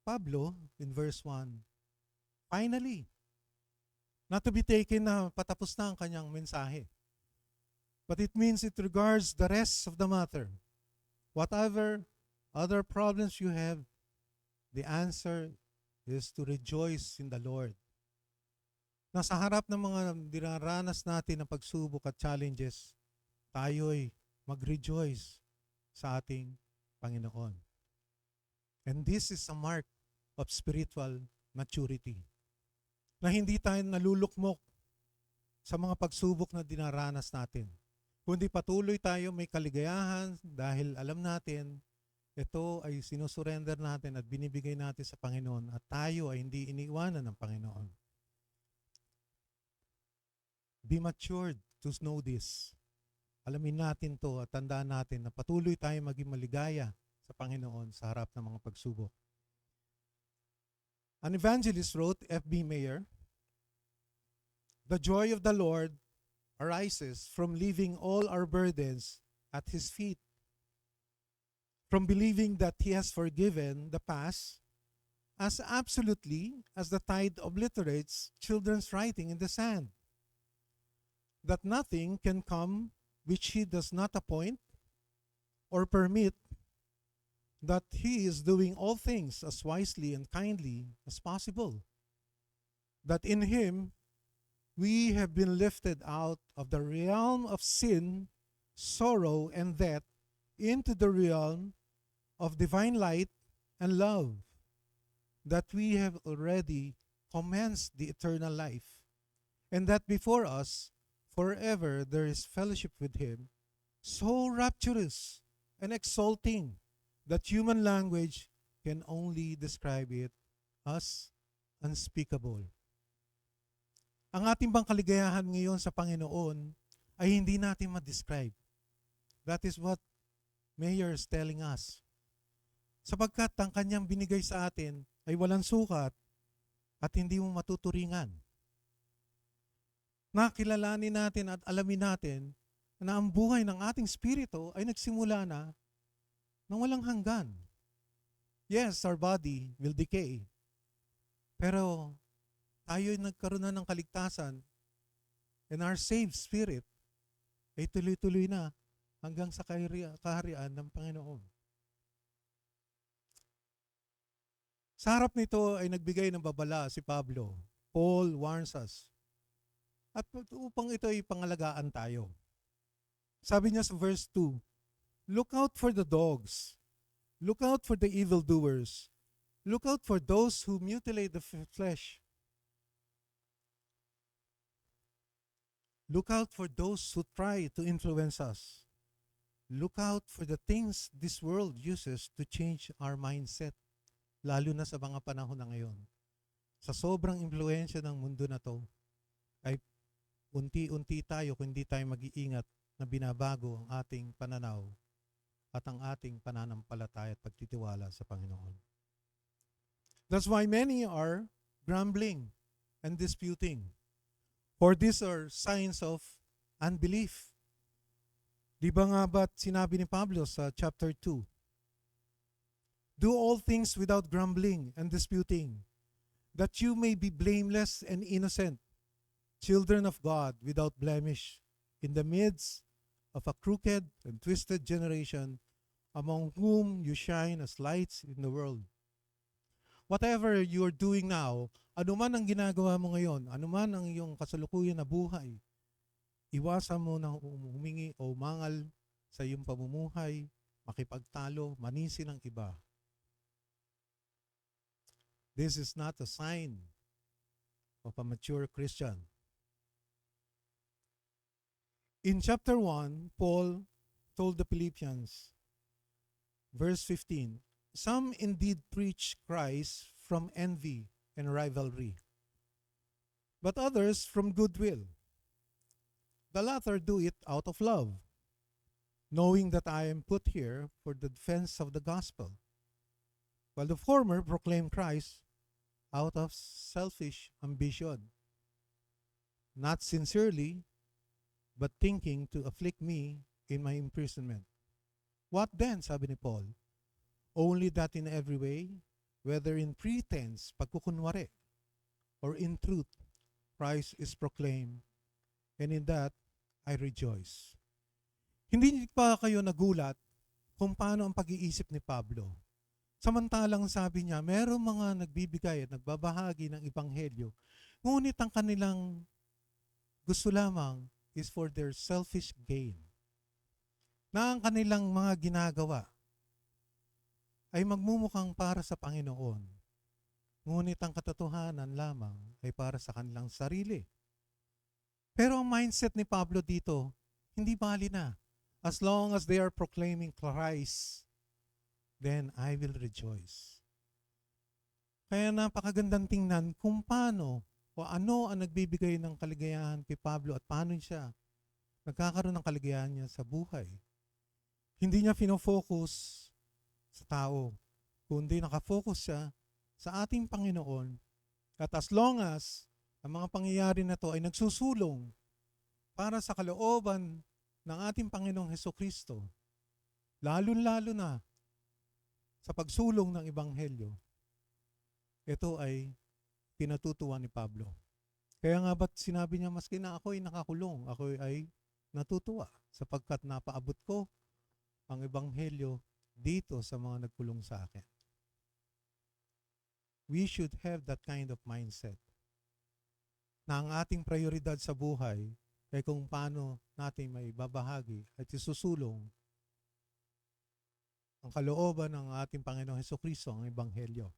Pablo in verse 1, finally, not to be taken na patapos na ang kanyang mensahe. But it means it regards the rest of the matter. Whatever other problems you have, the answer is to rejoice in the Lord. Nasa harap ng mga dinaranas natin ng pagsubok at challenges, tayo'y mag-rejoice sa ating Panginoon. And this is a mark of spiritual maturity. Na hindi tayo nalulukmok sa mga pagsubok na dinaranas natin. Kundi patuloy tayo may kaligayahan dahil alam natin ito ay sinusurrender natin at binibigay natin sa Panginoon at tayo ay hindi iniiwanan ng Panginoon. Be matured to know this. Alamin natin to at tandaan natin na patuloy tayo maging maligaya sa Panginoon sa harap ng mga pagsubok. An evangelist wrote, F.B. Mayer, the joy of the Lord arises from leaving all our burdens at His feet, from believing that He has forgiven the past as absolutely as the tide obliterates children's writing in the sand, that nothing can come which He does not appoint or permit, that He is doing all things as wisely and kindly as possible, that in Him we have been lifted out of the realm of sin, sorrow, and death into the realm of divine light and love, that we have already commenced the eternal life, and that before us forever there is fellowship with Him, so rapturous and exalting that human language can only describe it as unspeakable. Ang ating bang kaligayahan ngayon sa Panginoon ay hindi natin ma-describe. That is what Mayer is telling us. Sapagkat ang kanyang binigay sa atin ay walang sukat at hindi mo matuturingan. Nakilalanin natin at alamin natin na ang buhay ng ating spirito ay nagsimula na nang walang hanggan. Yes, our body will decay. Pero tayo ay nagkaroon na ng kaligtasan and our saved spirit ay tuloy-tuloy na hanggang sa kaharian ng Panginoon. Sa harap nito ay nagbigay ng babala si Pablo. Paul warns us. At upang ito ay pangalagaan tayo. Sabi niya sa verse 2, look out for the dogs. Look out for the evildoers. Look out for those who mutilate the flesh. Look out for those who try to influence us. look out for the things this world uses to change our mindset, lalo na sa mga panahon na ngayon. Sa sobrang impluensya ng mundo na to, ay unti-unti tayo kung hindi tayo mag-iingat na binabago ang ating pananaw at ang ating pananampalataya at pagtitiwala sa Panginoon. That's why many are grumbling and disputing. For these are signs of unbelief. Di ba nga ba't sinabi ni Pablo sa chapter 2? Do all things without grumbling and disputing, that you may be blameless and innocent, children of God without blemish, in the midst of a crooked and twisted generation, among whom you shine as lights in the world. Whatever you are doing now, anuman ang ginagawa mo ngayon, anuman ang iyong kasalukuyan na buhay, iwasan mo na humingi o umangal sa iyong pamumuhay, makipagtalo, manisi ng iba. This is not a sign of a mature Christian. In chapter 1, Paul told the Philippians, verse 15, some indeed preach Christ from envy and rivalry, but others from goodwill. The latter do it out of love, knowing that I am put here for the defense of the gospel, while the former proclaim Christ out of selfish ambition, not sincerely, but thinking to afflict me in my imprisonment. What then, sabi ni Paul? Only that in every way, whether in pretense, pagkukunwari, or in truth, Christ is proclaimed, and in that I rejoice. Hindi pa kayo nagulat kung paano ang pag-iisip ni Pablo. Samantalang sabi niya, merong mga nagbibigay at nagbabahagi ng ebanghelyo, ngunit ang kanilang gusto lamang is for their selfish gain. Na ang kanilang mga ginagawa ay magmumukhang para sa Panginoon, ngunit ang katotohanan lamang ay para sa kanilang sarili. Pero ang mindset ni Pablo dito, hindi bali na. As long as they are proclaiming Christ, then I will rejoice. Kaya napakagandang tingnan kung paano o ano ang nagbibigay ng kaligayahan kay Pablo at paano siya nagkakaroon ng kaligayahan niya sa buhay. Hindi niya pinofocus sa tao, kundi nakafocus siya sa ating Panginoon. At as long as ang mga pangyayari na to ay nagsusulong para sa kalooban ng ating Panginoong Hesukristo, lalo-lalo na sa pagsulong ng Ebanghelyo, ito ay pinatutuwa ni Pablo. Kaya nga ba't sinabi niya, maski na ako ay nakakulong, ako ay natutuwa sapagkat napaabot ko ang Ebanghelyo dito sa mga nagkulong sa akin. We should have that kind of mindset na ang ating prioridad sa buhay ay kung paano natin may babahagi at isusulong ang kalooban ng ating Panginoong Hesukristo, ang Ebanghelyo.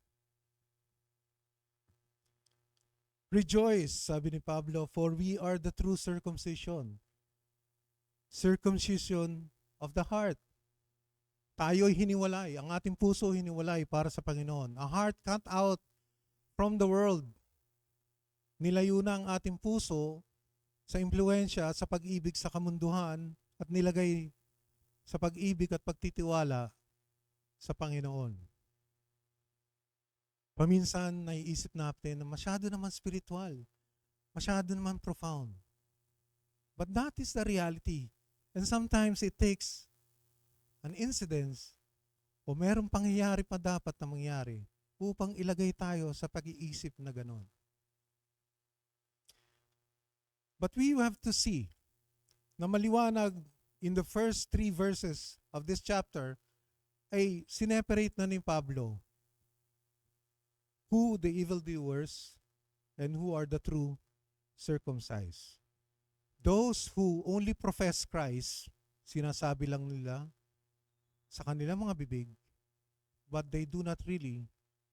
Rejoice, sabi ni Pablo, for we are the true circumcision. Circumcision of the heart. Tayo'y hiniwalay, ang ating puso hiniwalay para sa Panginoon. A heart cut out from the world. Nilayo na ang ating puso sa impluensya, sa pag-ibig sa kamunduhan at nilagay sa pag-ibig at pagtitiwala sa Panginoon. Paminsan naiisip natin na masyado naman spiritual, masyado naman profound. But that is the reality. And sometimes it takes an incident o merong pangyayari pa dapat na mangyari upang ilagay tayo sa pag-iisip na ganon. But we have to see na maliwanag in the first 3 verses of this chapter ay sineperate na ni Pablo who the evildoers and who are the true circumcised. Those who only profess Christ, sinasabi lang nila sa kanilang mga bibig, but they do not really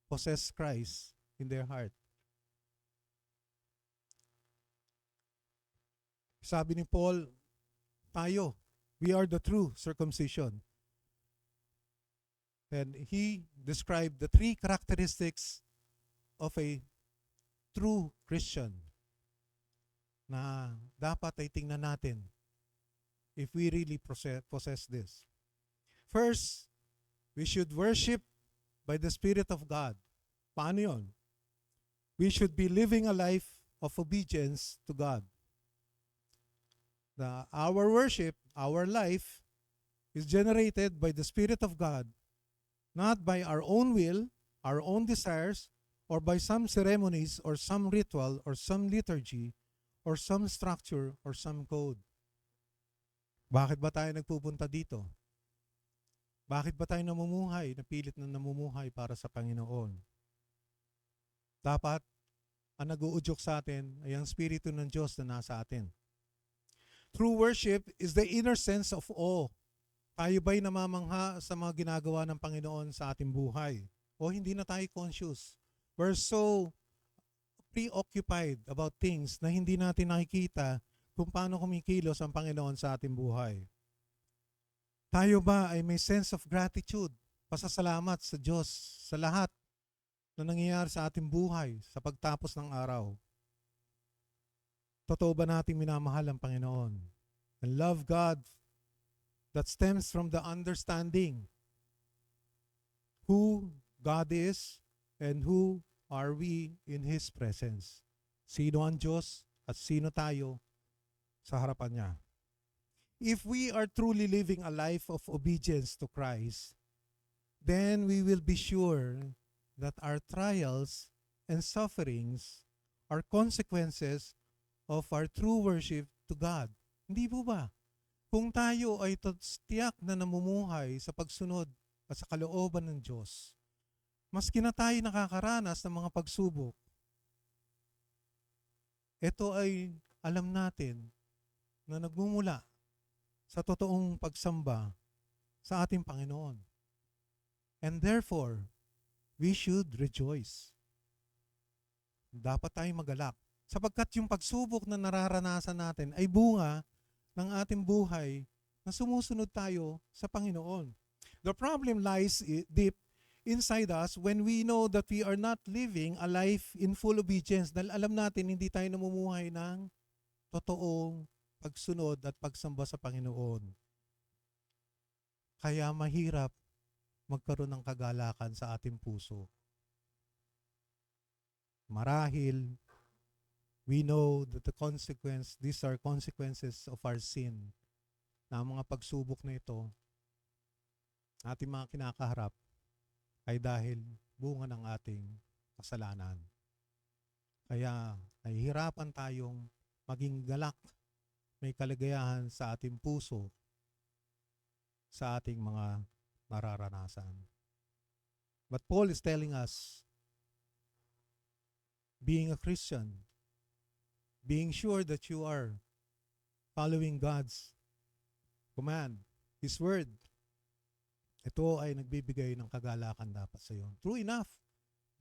possess Christ in their heart. Sabi ni Paul, tayo, We are the true circumcision. And he described the three characteristics of a true Christian na dapat ay tingnan natin if we really possess this. First, we should worship by the Spirit of God. Paano yun? We should be living a life of obedience to God. Our worship, our life, is generated by the Spirit of God, not by our own will, our own desires, or by some ceremonies, or some ritual, or some liturgy, or some structure, or some code. Bakit ba tayo nagpupunta dito? Bakit ba tayo namumuhay, napilit na namumuhay para sa Panginoon? Dapat, ang nag-uudyok sa atin ay ang Espiritu ng Diyos na nasa atin. True worship is the inner sense of awe. Tayo ba'y namamangha sa mga ginagawa ng Panginoon sa ating buhay? O hindi na tayo conscious? We're so preoccupied about things na hindi natin nakikita kung paano kumikilos ang Panginoon sa ating buhay. Tayo ba ay may sense of gratitude, pasasalamat sa Diyos sa lahat na nangyayari sa ating buhay sa pagtapos ng araw? Totoo ba nating minamahal ang Panginoon? And love God that stems from the understanding who God is and who are we in His presence. Sino ang Diyos at sino tayo sa harapan niya. If we are truly living a life of obedience to Christ, then we will be sure that our trials and sufferings are consequences of our true worship to God. Hindi po ba? Kung tayo ay tiyak na namumuhay sa pagsunod at sa kalooban ng Diyos, maski na tayo nakakaranas ng mga pagsubok, ito ay alam natin na nagmumula sa totoong pagsamba sa ating Panginoon. And therefore, we should rejoice. Dapat tayong magalak. Sapagkat yung pagsubok na nararanasan natin ay bunga ng ating buhay na sumusunod tayo sa Panginoon. The problem lies deep inside us when we know that we are not living a life in full obedience. Dahil alam natin hindi tayo namumuhay ng totoong pagsunod at pagsamba sa Panginoon. Kaya mahirap magkaroon ng kagalakan sa ating puso. Marahil, we know that these are consequences of our sin, na ang mga pagsubok na ito, ating mga kinakaharap, ay dahil bunga ng ating kasalanan. Kaya, nahihirapan tayong maging galak, may kaligayahan sa ating puso, sa ating mga nararanasan. But Paul is telling us, being a Christian, being sure that you are following God's command, His word, ito ay nagbibigay ng kagalakan dapat sa iyo. True enough,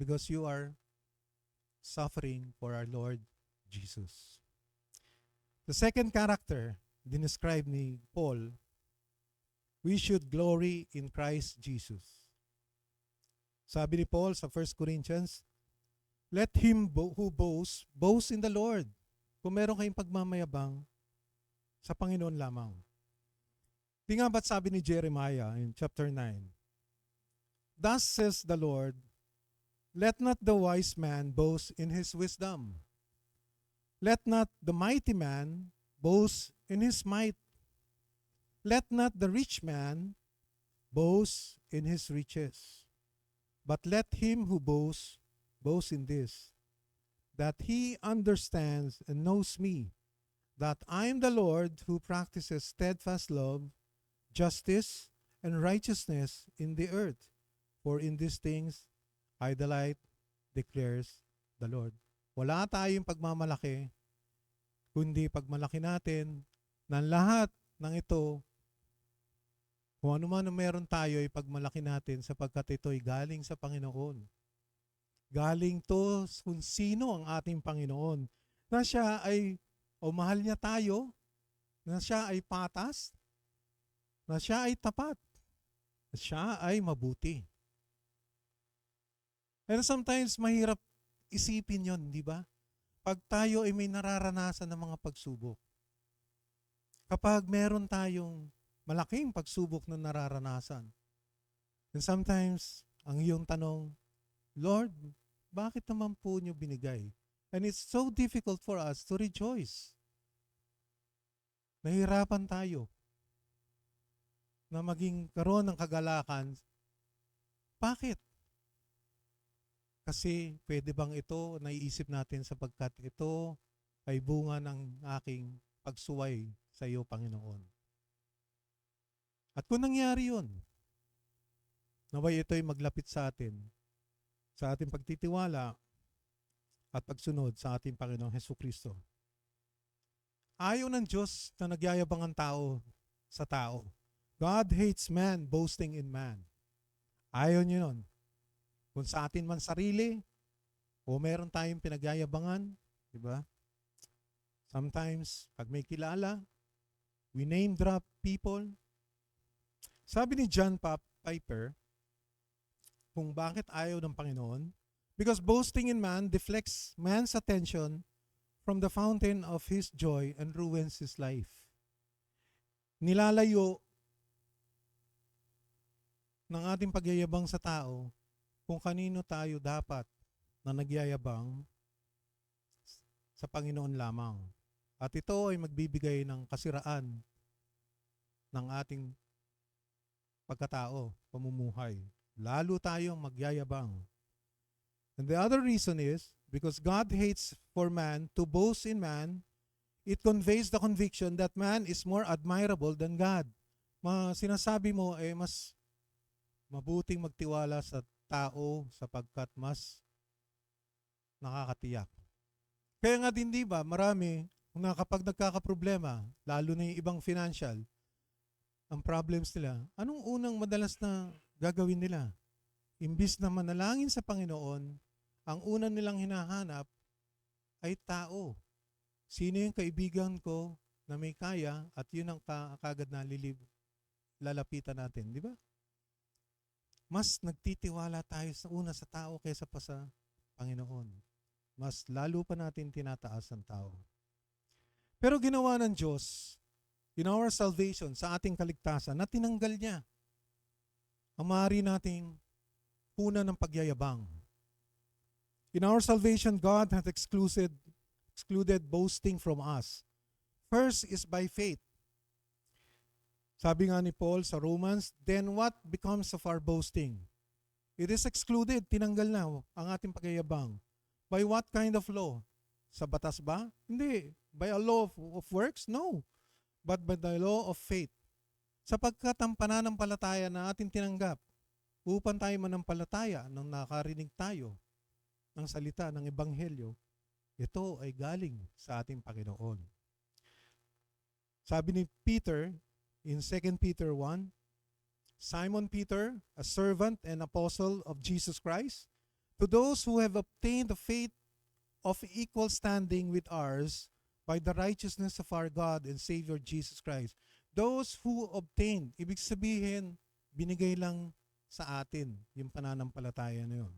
because you are suffering for our Lord Jesus. The second character dinescribed ni Paul, we should glory in Christ Jesus. Sabi ni Paul sa 1 Corinthians, let him who boasts, boast in the Lord. Kung meron kayong pagmamayabang, sa Panginoon lamang. Di nga ba't sabi ni Jeremiah in chapter 9, thus says the Lord, let not the wise man boast in his wisdom. Let not the mighty man boast in his might. Let not the rich man boast in his riches. But let him who boasts, boast in this, that he understands and knows me, that I am the Lord who practices steadfast love, justice, and righteousness in the earth. For in these things I delight, declares the Lord. Wala tayong pagmamalaki, kundi pagmalaki natin na lahat ng ito, kung ano man ang meron tayo, ay pagmalaki natin sapagkat ito ay galing sa Panginoon. Galing to kung sino ang ating Panginoon. Na siya ay, o mahal niya tayo, na siya ay patas, na siya ay tapat, na siya ay mabuti. And sometimes mahirap isipin yon, di ba? Pag tayo ay may nararanasan ng mga pagsubok. Kapag meron tayong malaking pagsubok na nararanasan. And sometimes, ang iyong tanong, Lord, bakit naman po niyo binigay? And it's so difficult for us to rejoice. Nahihirapan tayo na maging karoon ng kagalakan. Bakit? Kasi pwede bang ito, naiisip natin sapagkat ito ay bunga ng aking pagsuway sa iyo, Panginoon. At kung nangyari yun, naway ito ay maglapit sa atin, sa ating pagtitiwala at pagsunod sa ating Panginoong Hesukristo. Ayaw ng Diyos na nagyayabang ang tao sa tao. God hates man boasting in man. Ayaw niyo nun. Kung sa atin man sarili, o meron tayong pinagyayabangan, di ba? Sometimes, pag may kilala, we name drop people. Sabi ni John Piper, kung bakit ayaw ng Panginoon, because boasting in man deflects man's attention from the fountain of his joy and ruins his life. Nilalayo ng ating pagyayabang sa tao kung kanino tayo dapat na nagyayabang sa Panginoon lamang. At ito ay magbibigay ng kasiraan ng ating pagkatao, pamumuhay. Lalo tayong magyayabang. And the other reason is, because God hates for man to boast in man, it conveys the conviction that man is more admirable than God. Sinasabi mo, mas mabuting magtiwala sa tao sapagkat mas nakakatiyak. Kaya nga din, di ba, marami na kapag nagkakaproblema, lalo na yung ibang financial, ang problems nila, anong unang madalas na gagawin nila? Imbis na manalangin sa Panginoon, ang una nilang hinahanap ay tao. Sino yung kaibigan ko na may kaya at yun ang kagad na lalapitan natin, di ba? Mas nagtitiwala tayo sa una sa tao kaysa pa sa Panginoon. Mas lalo pa natin tinataas ang tao. Pero ginawa ng Diyos, in our salvation, sa ating kaligtasan, na tinanggal niya ang maaari nating punan ng pagyayabang. In our salvation, God hath excluded boasting from us. First is by faith. Sabi nga ni Paul sa Romans, then what becomes of our boasting? It is excluded, tinanggal na ang ating pagyayabang. By what kind of law? Sa batas ba? Hindi. By a law of works? No. But by the law of faith. Sapagkat ang pananampalataya na ating tinanggap, upang tayo manampalataya nang nakarinig tayo ng salita ng Ebanghelyo, ito ay galing sa ating Panginoon. Sabi ni Peter, in 2 Peter 1, Simon Peter, a servant and apostle of Jesus Christ, to those who have obtained the faith of equal standing with ours by the righteousness of our God and Savior Jesus Christ. Those who obtained, ibig sabihin, binigay lang sa atin yung pananampalataya na yun.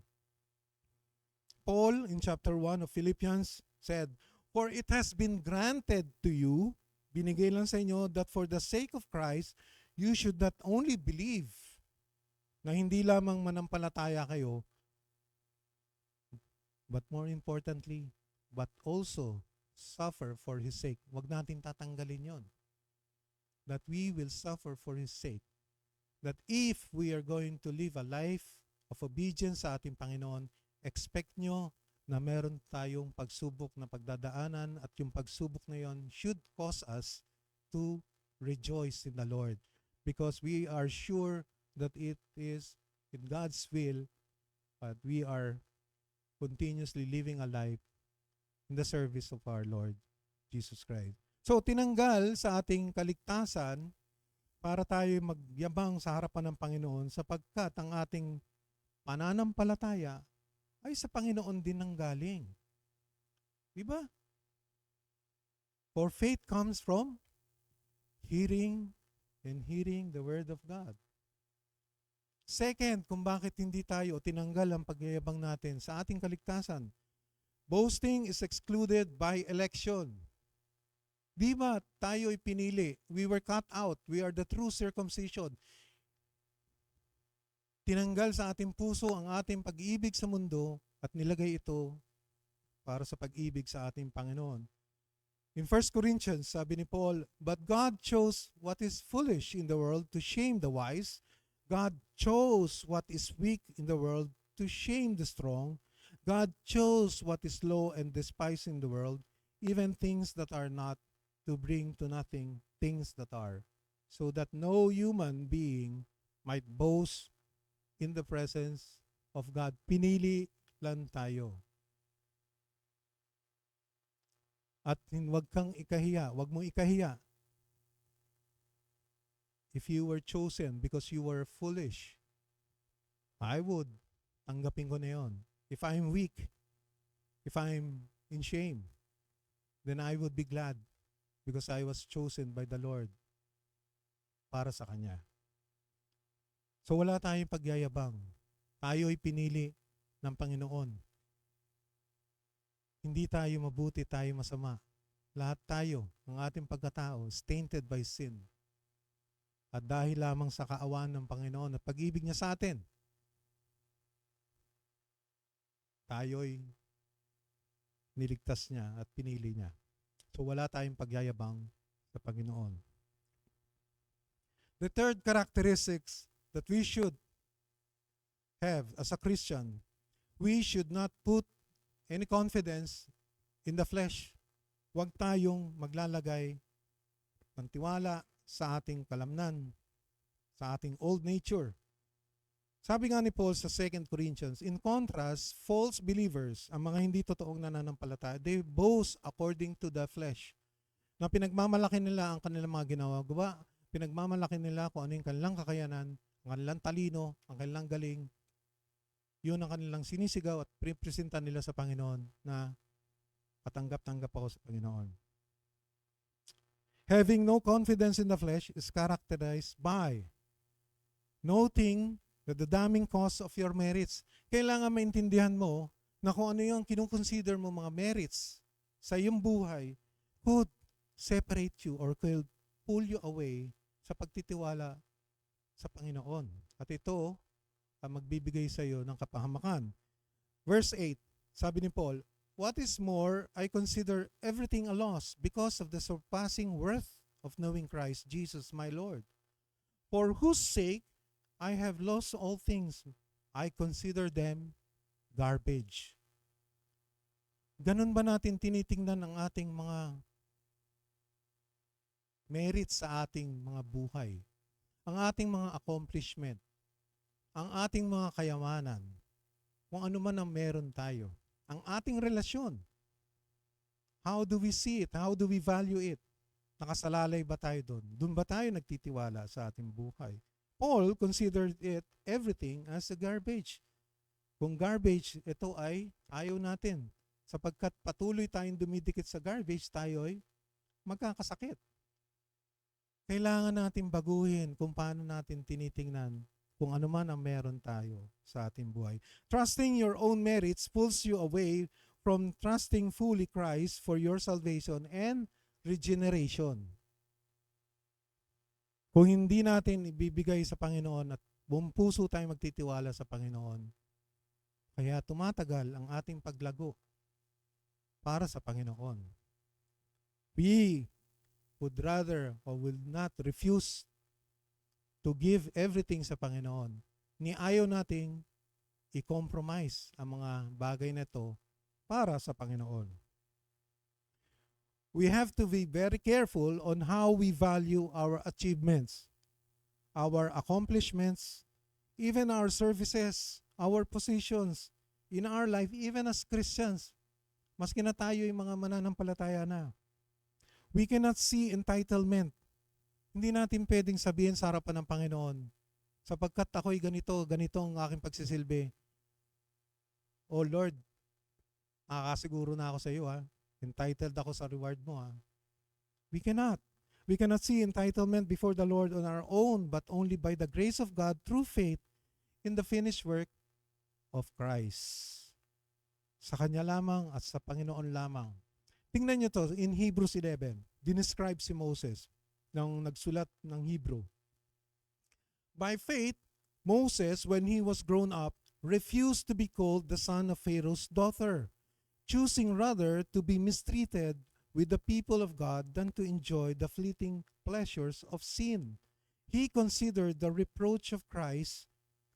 Paul, in chapter 1 of Philippians, said, for it has been granted to you, binigay lang sa inyo, that for the sake of Christ, you should not only believe, na hindi lamang manampalataya kayo, but more importantly, but also suffer for His sake. Huwag natin tatanggalin yon. That we will suffer for His sake. That if we are going to live a life of obedience sa ating Panginoon, expect nyo na meron tayong pagsubok na pagdadaanan at yung pagsubok na yon should cause us to rejoice in the Lord because we are sure that it is in God's will that we are continuously living a life in the service of our Lord Jesus Christ. So tinanggal sa ating kaligtasan para tayo magyabang sa harapan ng Panginoon sapagkat ang ating pananampalataya ay sa Panginoon din nanggaling. Diba? For faith comes from hearing and hearing the word of God. Second, kung bakit hindi tayo tinanggal ang pagyayabang natin sa ating kaligtasan. Boasting is excluded by election. Di ba tayo pinili? We were cut out. We are the true circumcision. Tinanggal sa ating puso ang ating pag-ibig sa mundo at nilagay ito para sa pag-ibig sa ating Panginoon. In 1 Corinthians, sabi ni Paul, "But God chose what is foolish in the world to shame the wise. God chose what is weak in the world to shame the strong. God chose what is low and despised in the world, even things that are not, to bring to nothing things that are, so that no human being might boast in the presence of God." Pinili lang tayo. At wag kang ikahiya, wag mong ikahiya. If you were chosen because you were foolish, I would tanggapin ko na yun. If I'm weak, if I'm in shame, then I would be glad because I was chosen by the Lord para sa Kanya. So wala tayong pagyayabang. Tayo'y pinili ng Panginoon. Hindi tayo mabuti, tayo masama. Lahat tayo, ang ating pagkatao, is tainted by sin. At dahil lamang sa kaawaan ng Panginoon at pag-ibig niya sa atin, tayo'y niligtas niya at pinili niya. So wala tayong pagyayabang sa Panginoon. The third characteristics that we should have as a Christian, we should not put any confidence in the flesh. Huwag tayong maglalagay ng tiwala sa ating kalamnan, sa ating old nature. Sabi nga ni Paul sa 2 Corinthians, in contrast, false believers, ang mga hindi totoong nananampalataya, they boast according to the flesh. Na pinagmamalaki nila ang kanilang mga ginagawa, pinagmamalaki nila kung ano yung kanilang kakayanan, ang kanilang talino, ang kanilang galing. Yun ang kanilang sinisigaw at presenta nila sa Panginoon na katanggap-tanggap ako sa Panginoon. Having no confidence in the flesh is characterized by noting that the damning cost of your merits. Kailangan maintindihan mo na kung ano yung kinukonsider mo mga merits sa iyong buhay could separate you or could pull you away sa pagtitiwala sa Panginoon. At ito ang magbibigay sa iyo ng kapahamakan. Verse 8, sabi ni Paul, what is more, I consider everything a loss because of the surpassing worth of knowing Christ Jesus my Lord, for whose sake I have lost all things. I consider them garbage. Ganun ba natin tinitingnan ang ating mga merits sa ating mga buhay? Ang ating mga accomplishment, ang ating mga kayamanan, kung ano man ang meron tayo, ang ating relasyon. How do we see it? How do we value it? Nakasalalay ba tayo doon? Doon ba tayo nagtitiwala sa ating buhay? Paul considered it everything as a garbage. Kung garbage, ito ay ayaw natin. Sapagkat patuloy tayong dumidikit sa garbage, tayo ay magkakasakit. Kailangan natin baguhin kung paano natin tinitingnan kung ano man ang meron tayo sa ating buhay. Trusting your own merits pulls you away from trusting fully Christ for your salvation and regeneration. Kung hindi natin ibibigay sa Panginoon at buong puso tayong magtitiwala sa Panginoon, kaya tumatagal ang ating paglago para sa Panginoon. We would rather or will not refuse to give everything sa Panginoon. Ni ayaw nating i-compromise ang mga bagay na ito para sa Panginoon. We have to be very careful on how we value our achievements, our accomplishments, even our services, our positions in our life, even as Christians. Maski na tayo yung mga mananampalataya na. We cannot see entitlement. Hindi natin pwedeng sabihin sa harapan ng Panginoon, sapagkat ako'y ganito ang aking pagsisilbi. Oh Lord, nakakasiguro na ako sa iyo ha. Entitled ako sa reward mo ha. We cannot. We cannot see entitlement before the Lord on our own, but only by the grace of God through faith in the finished work of Christ. Sa Kanya lamang at sa Panginoon lamang. Tingnan nyo to, in Hebrews 11, dinescribe si Moses nang nagsulat ng Hebrew. By faith, Moses, when he was grown up, refused to be called the son of Pharaoh's daughter, choosing rather to be mistreated with the people of God than to enjoy the fleeting pleasures of sin. He considered the reproach of Christ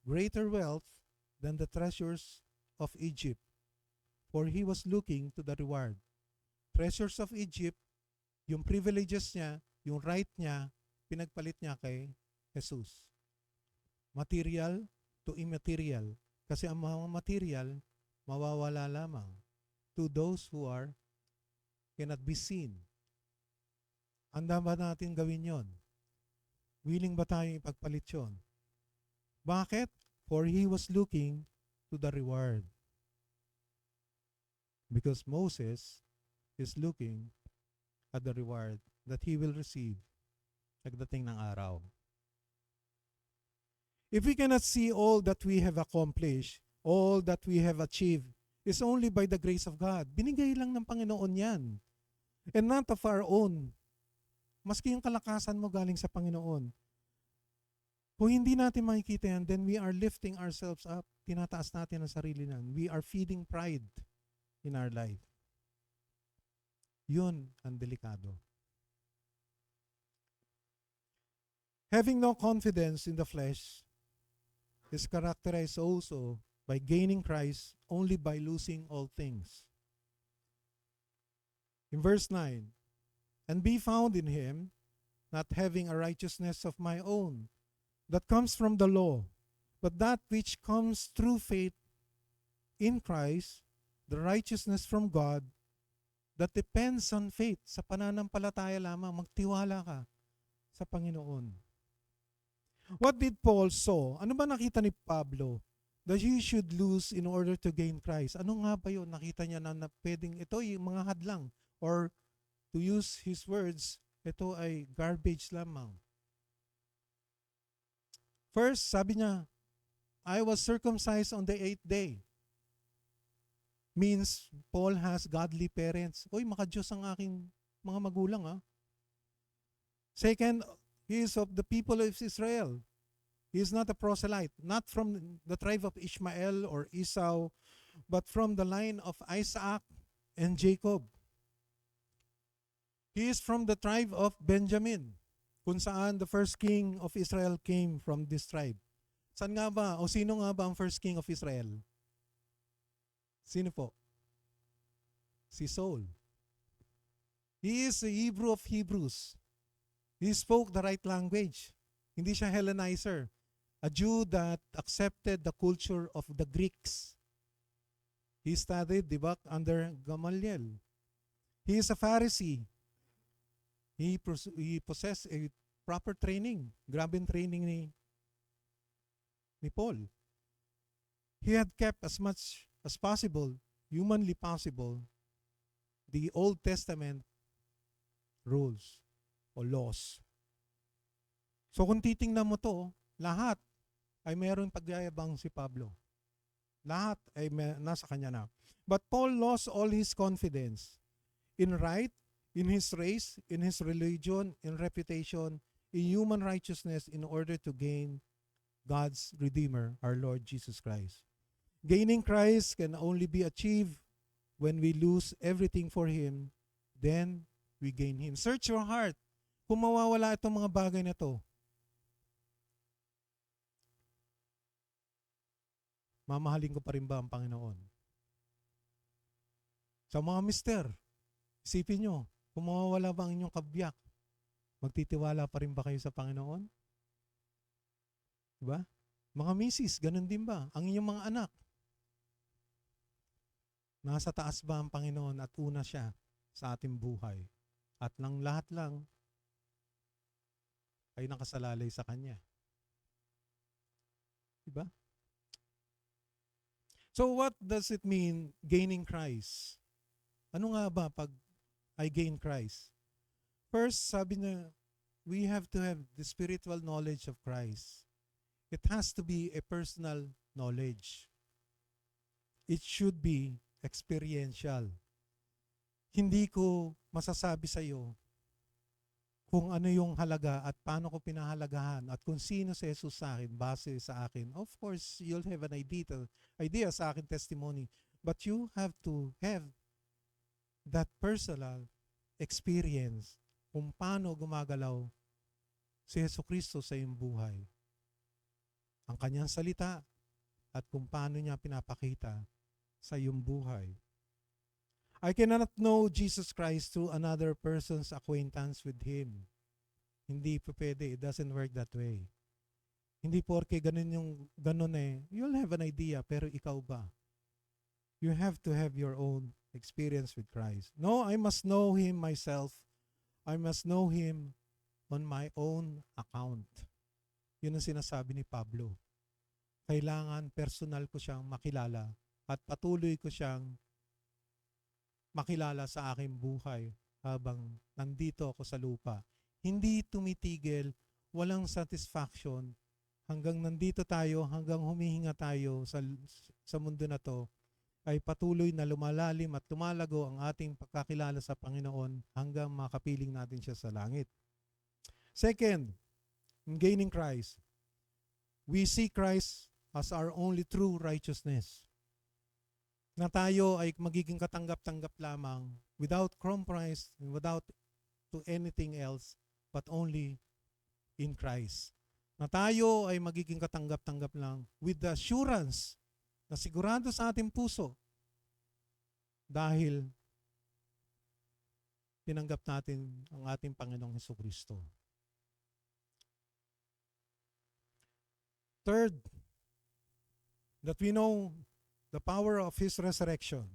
greater wealth than the treasures of Egypt, for he was looking to the reward. Treasures of Egypt, yung privileges niya, yung right niya, pinagpalit niya kay Jesus. Material to immaterial. Kasi ang mga material, mawawala lamang to those who cannot be seen. Handa ba natin gawin yon? Willing ba tayong ipagpalit yon? Bakit? For he was looking to the reward. Because Moses is looking at the reward that he will receive pagdating ng araw. If we cannot see all that we have accomplished, all that we have achieved, is only by the grace of God. Binigay lang ng Panginoon yan. And not of our own. Maski yung kalakasan mo galing sa Panginoon. Kung hindi natin makikita yan, then we are lifting ourselves up. Tinataas natin ang sarili natin. We are feeding pride in our life. Yun ang delikado. Having no confidence in the flesh is characterized also by gaining Christ only by losing all things. In verse 9, and be found in him, not having a righteousness of my own, that comes from the law, but that which comes through faith in Christ, the righteousness from God, that depends on faith. Sa pananampalataya lamang, magtiwala ka sa Panginoon. What did Paul saw? Ano ba nakita ni Pablo that he should lose in order to gain Christ? Ano nga ba yun? Nakita niya na pwedeng ito yung mga hadlang, or to use his words, ito ay garbage lamang. First, sabi niya, I was circumcised on the 8th day. Means, Paul has godly parents. Uy, maka-Diyos ang aking mga magulang. Second, he is of the people of Israel. He is not a proselyte, not from the tribe of Ishmael or Esau, but from the line of Isaac and Jacob. He is from the tribe of Benjamin, kung saan the first king of Israel came from this tribe. Saan nga ba, o sino nga ba ang first king of Israel? Sino po? Si Saul. He is a Hebrew of Hebrews. He spoke the right language. Hindi siya Hellenizer. A Jew that accepted the culture of the Greeks. He studied, di ba, under Gamaliel. He is a Pharisee. He possessed a proper training. Grabing training ni Paul. He had kept as much as possible, humanly possible, the Old Testament rules o laws. So kung titingnan mo to, lahat ay mayroong pagyayabang si Pablo. Lahat ay nasa kanya na. But Paul lost all his confidence in right, in his race, in his religion, in reputation, in human righteousness in order to gain God's Redeemer, our Lord Jesus Christ. Gaining Christ can only be achieved when we lose everything for Him, then we gain Him. Search your heart. Kung mawawala itong mga bagay na to, mamahalin ko pa rin ba ang Panginoon? Sa mga mister, isipin nyo, kung mawawala ba ang inyong kabiyak, magtitiwala pa rin ba kayo sa Panginoon? Diba? Mga misis, ganun din ba? Ang inyong mga anak, nasa taas ba ang Panginoon at una siya sa ating buhay? At ng lahat lang, ay nakasalalay sa Kanya. Diba? So what does it mean gaining Christ? Ano nga ba pag I gain Christ? First, sabi niya, we have to have the spiritual knowledge of Christ. It has to be a personal knowledge. It should be experiential. Hindi ko masasabi sa iyo kung ano yung halaga at paano ko pinahalagahan at kung sino si Jesus sa akin, base sa akin. Of course, you'll have an idea sa akin testimony. But you have to have that personal experience kung paano gumagalaw si Jesucristo sa iyong buhay. Ang kanyang salita at kung paano niya pinapakita sa iyong buhay. I cannot know Jesus Christ through another person's acquaintance with Him. Hindi po pwede. It doesn't work that way. Hindi porke ganun you'll have an idea, pero ikaw ba? You have to have your own experience with Christ. No, I must know Him myself. I must know Him on my own account. Yun ang sinasabi ni Pablo. Kailangan personal ko siyang makilala at patuloy ko siyang makilala sa aking buhay habang nandito ako sa lupa. Hindi tumitigil, walang satisfaction hanggang nandito tayo, hanggang humihinga tayo sa mundo na to, ay patuloy na lumalalim at lumalago ang ating pagkakilala sa Panginoon hanggang makapiling natin siya sa langit. Second, in gaining Christ, we see Christ as our only true righteousness. Na tayo ay magiging katanggap-tanggap lamang without compromise and without to anything else but only in Christ. Na tayo ay magiging katanggap-tanggap lang with the assurance na sigurado sa ating puso dahil tinanggap natin ang ating Panginoong Hesukristo. Third, that we know the power of His resurrection.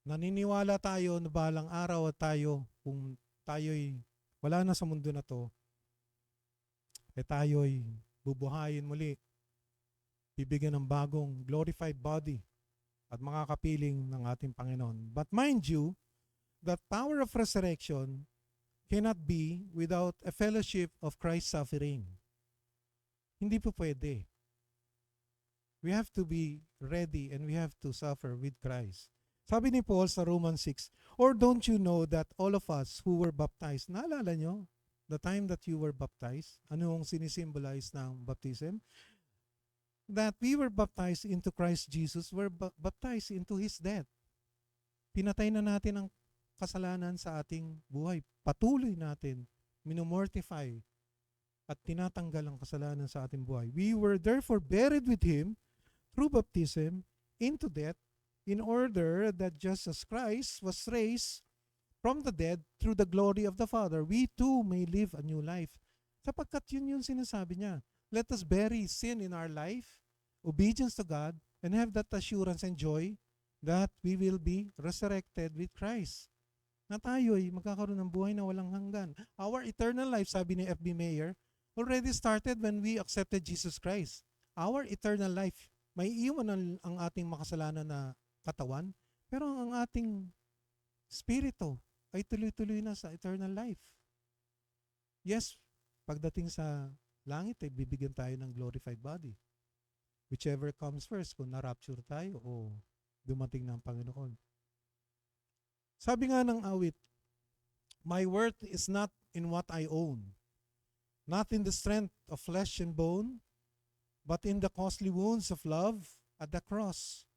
Naniniwala tayo na balang araw at tayo, kung tayo'y wala na sa mundo na to, tayo'y bubuhayin muli, bibigyan ng bagong glorified body at makakapiling ng ating Panginoon. But mind you, that power of resurrection cannot be without a fellowship of Christ's suffering. Hindi po pwede. We have to be ready and we have to suffer with Christ. Sabi ni Paul sa Romans 6, or don't you know that all of us who were baptized, naalala nyo, the time that you were baptized, ano ang sinisimbolize ng baptism? That we were baptized into Christ Jesus, were baptized into His death. Pinatay na natin ang kasalanan sa ating buhay. Patuloy natin, minumortify at tinatanggal ang kasalanan sa ating buhay. We were therefore buried with Him through baptism into death, in order that just as Christ was raised from the dead through the glory of the Father, we too may live a new life. Sapagkat yun yung sinasabi niya. Let us bury sin in our life, obedience to God, and have that assurance and joy that we will be resurrected with Christ. Na tayo'y magkakaroon ng buhay na walang hanggan. Our eternal life, sabi ni F.B. Meyer, already started when we accepted Jesus Christ. Our eternal life, may iwan ang ating makasalanan na katawan, pero ang ating spirito ay tuloy-tuloy na sa eternal life. Yes, pagdating sa langit ay bibigyan tayo ng glorified body. Whichever comes first, kung na-rapture tayo o dumating na ang Panginoon. Sabi nga ng awit, my worth is not in what I own, not in the strength of flesh and bone, but in the costly wounds of love at the cross.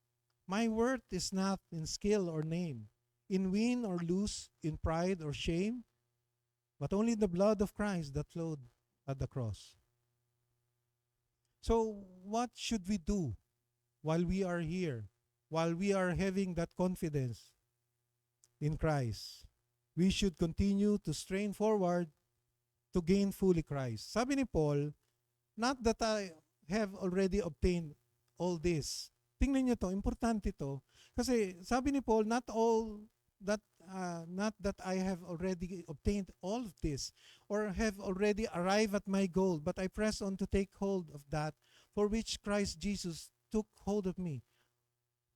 My worth is not in skill or name, in win or lose, in pride or shame, but only the blood of Christ that flowed at the cross. So, what should we do while we are here, while we are having that confidence in Christ? We should continue to strain forward to gain fully Christ. Sabi ni Paul, not that I have already obtained all this. Tingnan niyo to, importante to. Kasi sabi ni Paul, not that I have already obtained all of this or have already arrived at my goal, but I press on to take hold of that for which Christ Jesus took hold of me.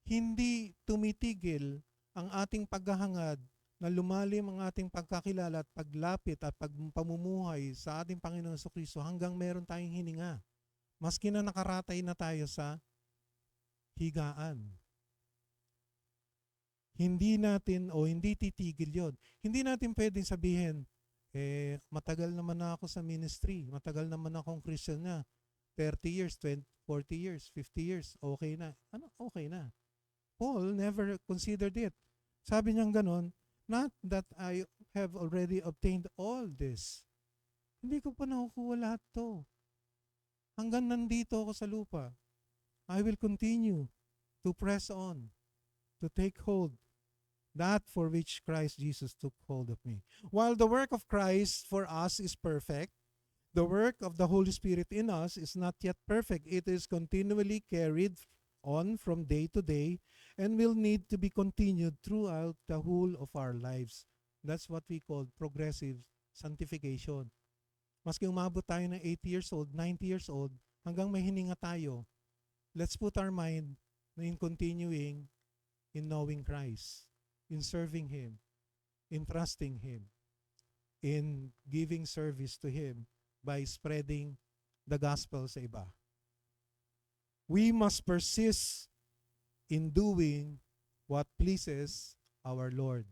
Hindi tumitigil ang ating paghahangad na lumalim ang ating pagkakilala at paglapit at pamumuhay sa ating Panginoon Jesucristo hanggang meron tayong hininga. Maski na nakaratay na tayo sa higaan. Hindi natin o hindi titigil yon. Hindi natin pwedeng sabihin, matagal naman na ako sa ministry, matagal naman akong Christian na, 30 years, 20, 40 years, 50 years, okay na. Ano? Okay na. Paul never considered it. Sabi niya ganon, not that I have already obtained all this. Hindi ko pa nakukuha lahat to. Hanggang nandito ako sa lupa, I will continue to press on, to take hold that for which Christ Jesus took hold of me. While the work of Christ for us is perfect, the work of the Holy Spirit in us is not yet perfect. It is continually carried on from day to day and will need to be continued throughout the whole of our lives. That's what we call progressive sanctification. Maski umabot tayo ng 80 years old, 90 years old, hanggang may hininga tayo, let's put our mind in continuing in knowing Christ, in serving Him, in trusting Him, in giving service to Him by spreading the gospel sa iba. We must persist in doing what pleases our Lord.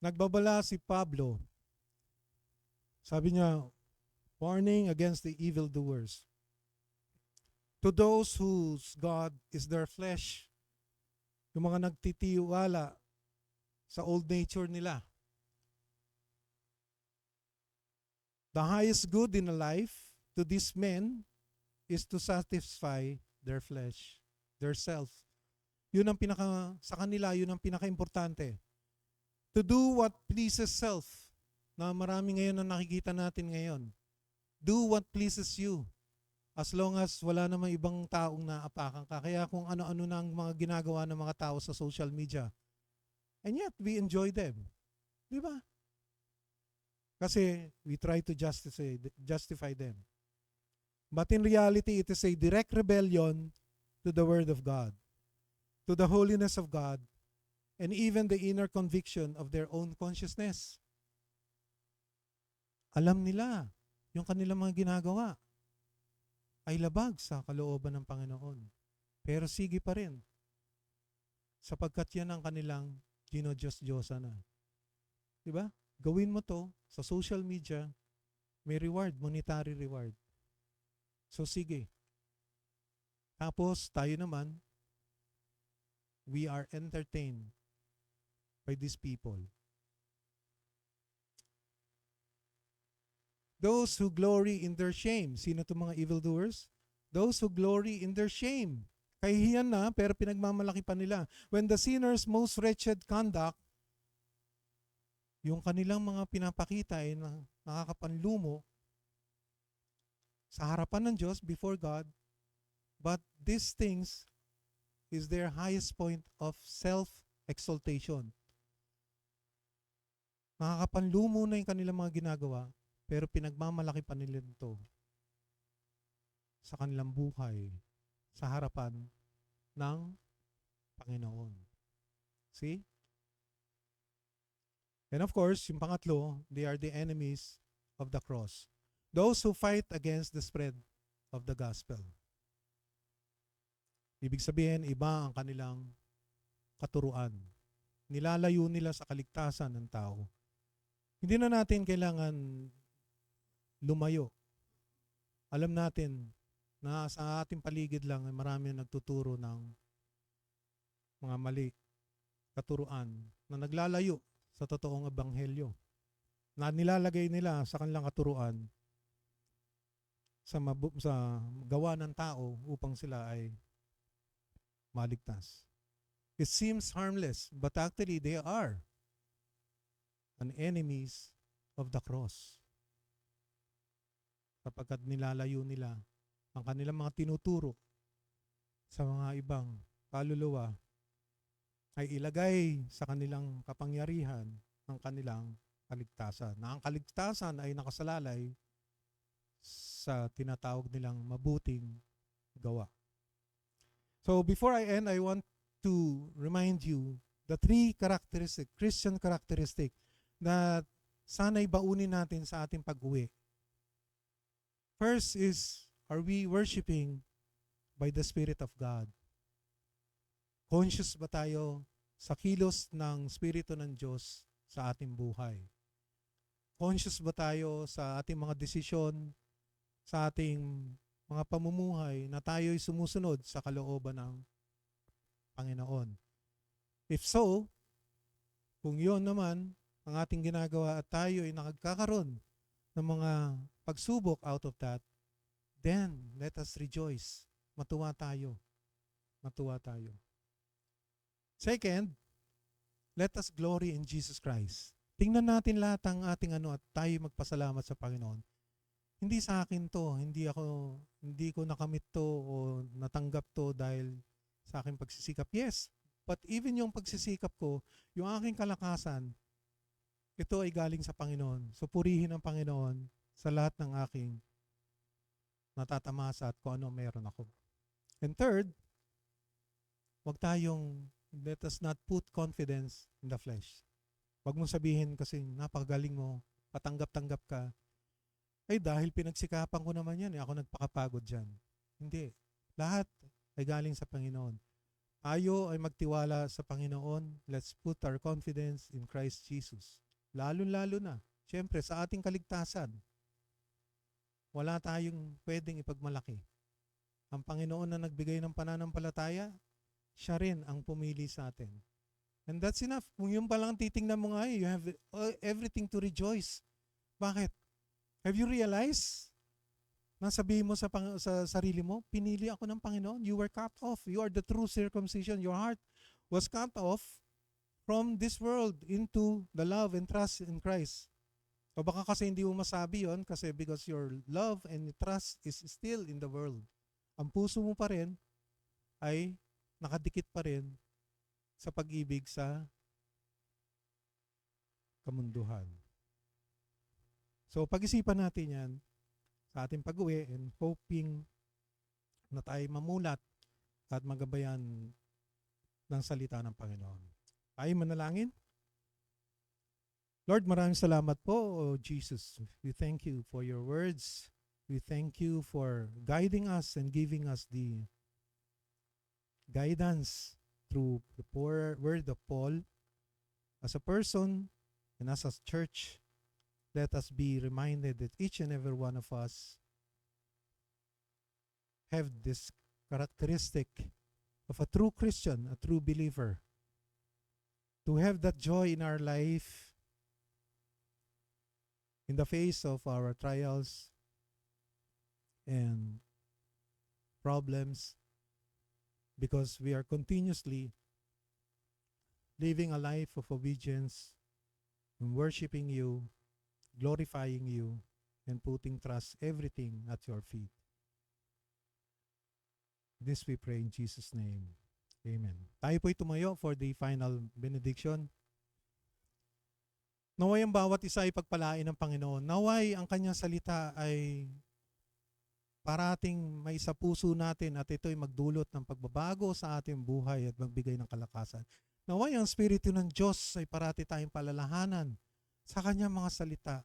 Nagbabala si Pablo. Sabi niya, warning against the evildoers. To those whose God is their flesh, yung mga nagtitiwala sa old nature nila. The highest good in a life to these men is to satisfy their flesh, their self. Yun ang sa kanila, yun ang pinaka-importante. To do what pleases self, na marami ngayon na nakikita natin ngayon. Do what pleases you, as long as wala namang ibang taong naapakan ka. Kaya kung ano-ano na ang mga ginagawa ng mga tao sa social media, and yet we enjoy them. Di ba? Kasi we try to justify them. But in reality, it is a direct rebellion to the Word of God, to the holiness of God, and even the inner conviction of their own consciousness. Alam nila yung kanilang mga ginagawa ay labag sa kalooban ng Panginoon. Pero sige pa rin, sapagkat yan ang kanilang ginodiyos-diyosa na. Diba? Gawin mo to sa social media, may reward, monetary reward. So sige. Tapos tayo naman, we are entertained by these people. Those who glory in their shame. Sino itong mga evildoers? Those who glory in their shame. Kahihiyan na, pero pinagmamalaki pa nila. When the sinner's most wretched conduct, yung kanilang mga pinapakita ay nakakapanlumo sa harapan ng Diyos before God, but these things is their highest point of self-exaltation. Nakakapanlumo na yung kanilang mga ginagawa, pero pinagmamalaki pa nila ito sa kanilang buhay sa harapan ng Panginoon. See? And of course, yung pangatlo, they are the enemies of the cross. Those who fight against the spread of the gospel. Ibig sabihin, iba ang kanilang katuruan. Nilalayo nila sa kaligtasan ng tao. Hindi na natin kailangan lumayo. Alam natin na sa ating paligid lang ay marami nagtuturo ng mga mali katuruan na naglalayo sa totoong ebanghelyo, na nilalagay nila sa kanilang katuruan sa gawa ng tao upang sila ay maligtas. It seems harmless, but actually they are an enemies of the cross. Kapagkat nilalayo nila ang kanilang mga tinuturo sa mga ibang kaluluwa, ay ilagay sa kanilang kapangyarihan ang kanilang kaligtasan. Na ang kaligtasan ay nakasalalay sa tinatawag nilang mabuting gawa. So before I end, I want to remind you the three characteristic, Christian characteristic na sana'y baunin natin sa ating pag-uwi. First is, are we worshiping by the Spirit of God? Conscious ba tayo sa kilos ng Espiritu ng Diyos sa ating buhay? Conscious ba tayo sa ating mga desisyon, sa ating mga pamumuhay na tayo'y sumusunod sa kalooban ng Panginoon? If so, kung yun naman ang ating ginagawa at tayo ay nakagkakaroon ng mga pagsubok out of that, then let us rejoice. Matuwa tayo. Matuwa tayo. Second, let us glory in Jesus Christ. Tingnan natin lahat ang ating at tayo magpasalamat sa Panginoon. Hindi sa akin to, hindi ko nakamit to o natanggap to dahil sa aking pagsisikap. Yes, but even yung pagsisikap ko, yung aking kalakasan, ito ay galing sa Panginoon. So purihin ang Panginoon sa lahat ng aking natatamasa at kung ano meron ako. And third, let us not put confidence in the flesh. Huwag mong sabihin kasi napakagaling mo, patanggap-tanggap ka. Ay dahil pinagsikapan ko naman yan, ako nagpakapagod dyan. Hindi. Lahat ay galing sa Panginoon. Tayo ay magtiwala sa Panginoon. Let's put our confidence in Christ Jesus. Lalo-lalo na, siyempre sa ating kaligtasan, wala tayong pwedeng ipagmalaki. Ang Panginoon na nagbigay ng pananampalataya, siya rin ang pumili sa atin. And that's enough. Kung yun palang titingnan mo nga, you have everything to rejoice. Bakit? Have you realized? Nasabihin mo sa sarili mo, pinili ako ng Panginoon. You were cut off. You are the true circumcision. Your heart was cut off from this world into the love and trust in Christ. O baka kasi hindi mo masabi yon kasi because your love and trust is still in the world. Ang puso mo pa rin ay nakadikit pa rin sa pag-ibig sa kamunduhan. So pag-isipan natin yan sa ating pag-uwi and hoping na tayo mamulat at magabayan ng salita ng Panginoon. Tayo manalangin. Lord, maraming salamat po, O Jesus. We thank you for your words. We thank you for guiding us and giving us the guidance through the word of Paul. As a person and as a church, let us be reminded that each and every one of us have this characteristic of a true Christian, a true believer. To have that joy in our life in the face of our trials and problems, because we are continuously living a life of obedience and worshiping you, glorifying you, and putting trust everything at your feet. This we pray in Jesus' name. Amen. Tayo po'y tumayo for the final benediction. Naway ang bawat isa ay pagpalain ng Panginoon. Naway ang kanyang salita ay parating may sa puso natin at ito'y magdulot ng pagbabago sa ating buhay at magbigay ng kalakasan. Naway ang Espiritu ng Diyos ay parati tayong palalahanan sa kanyang mga salita.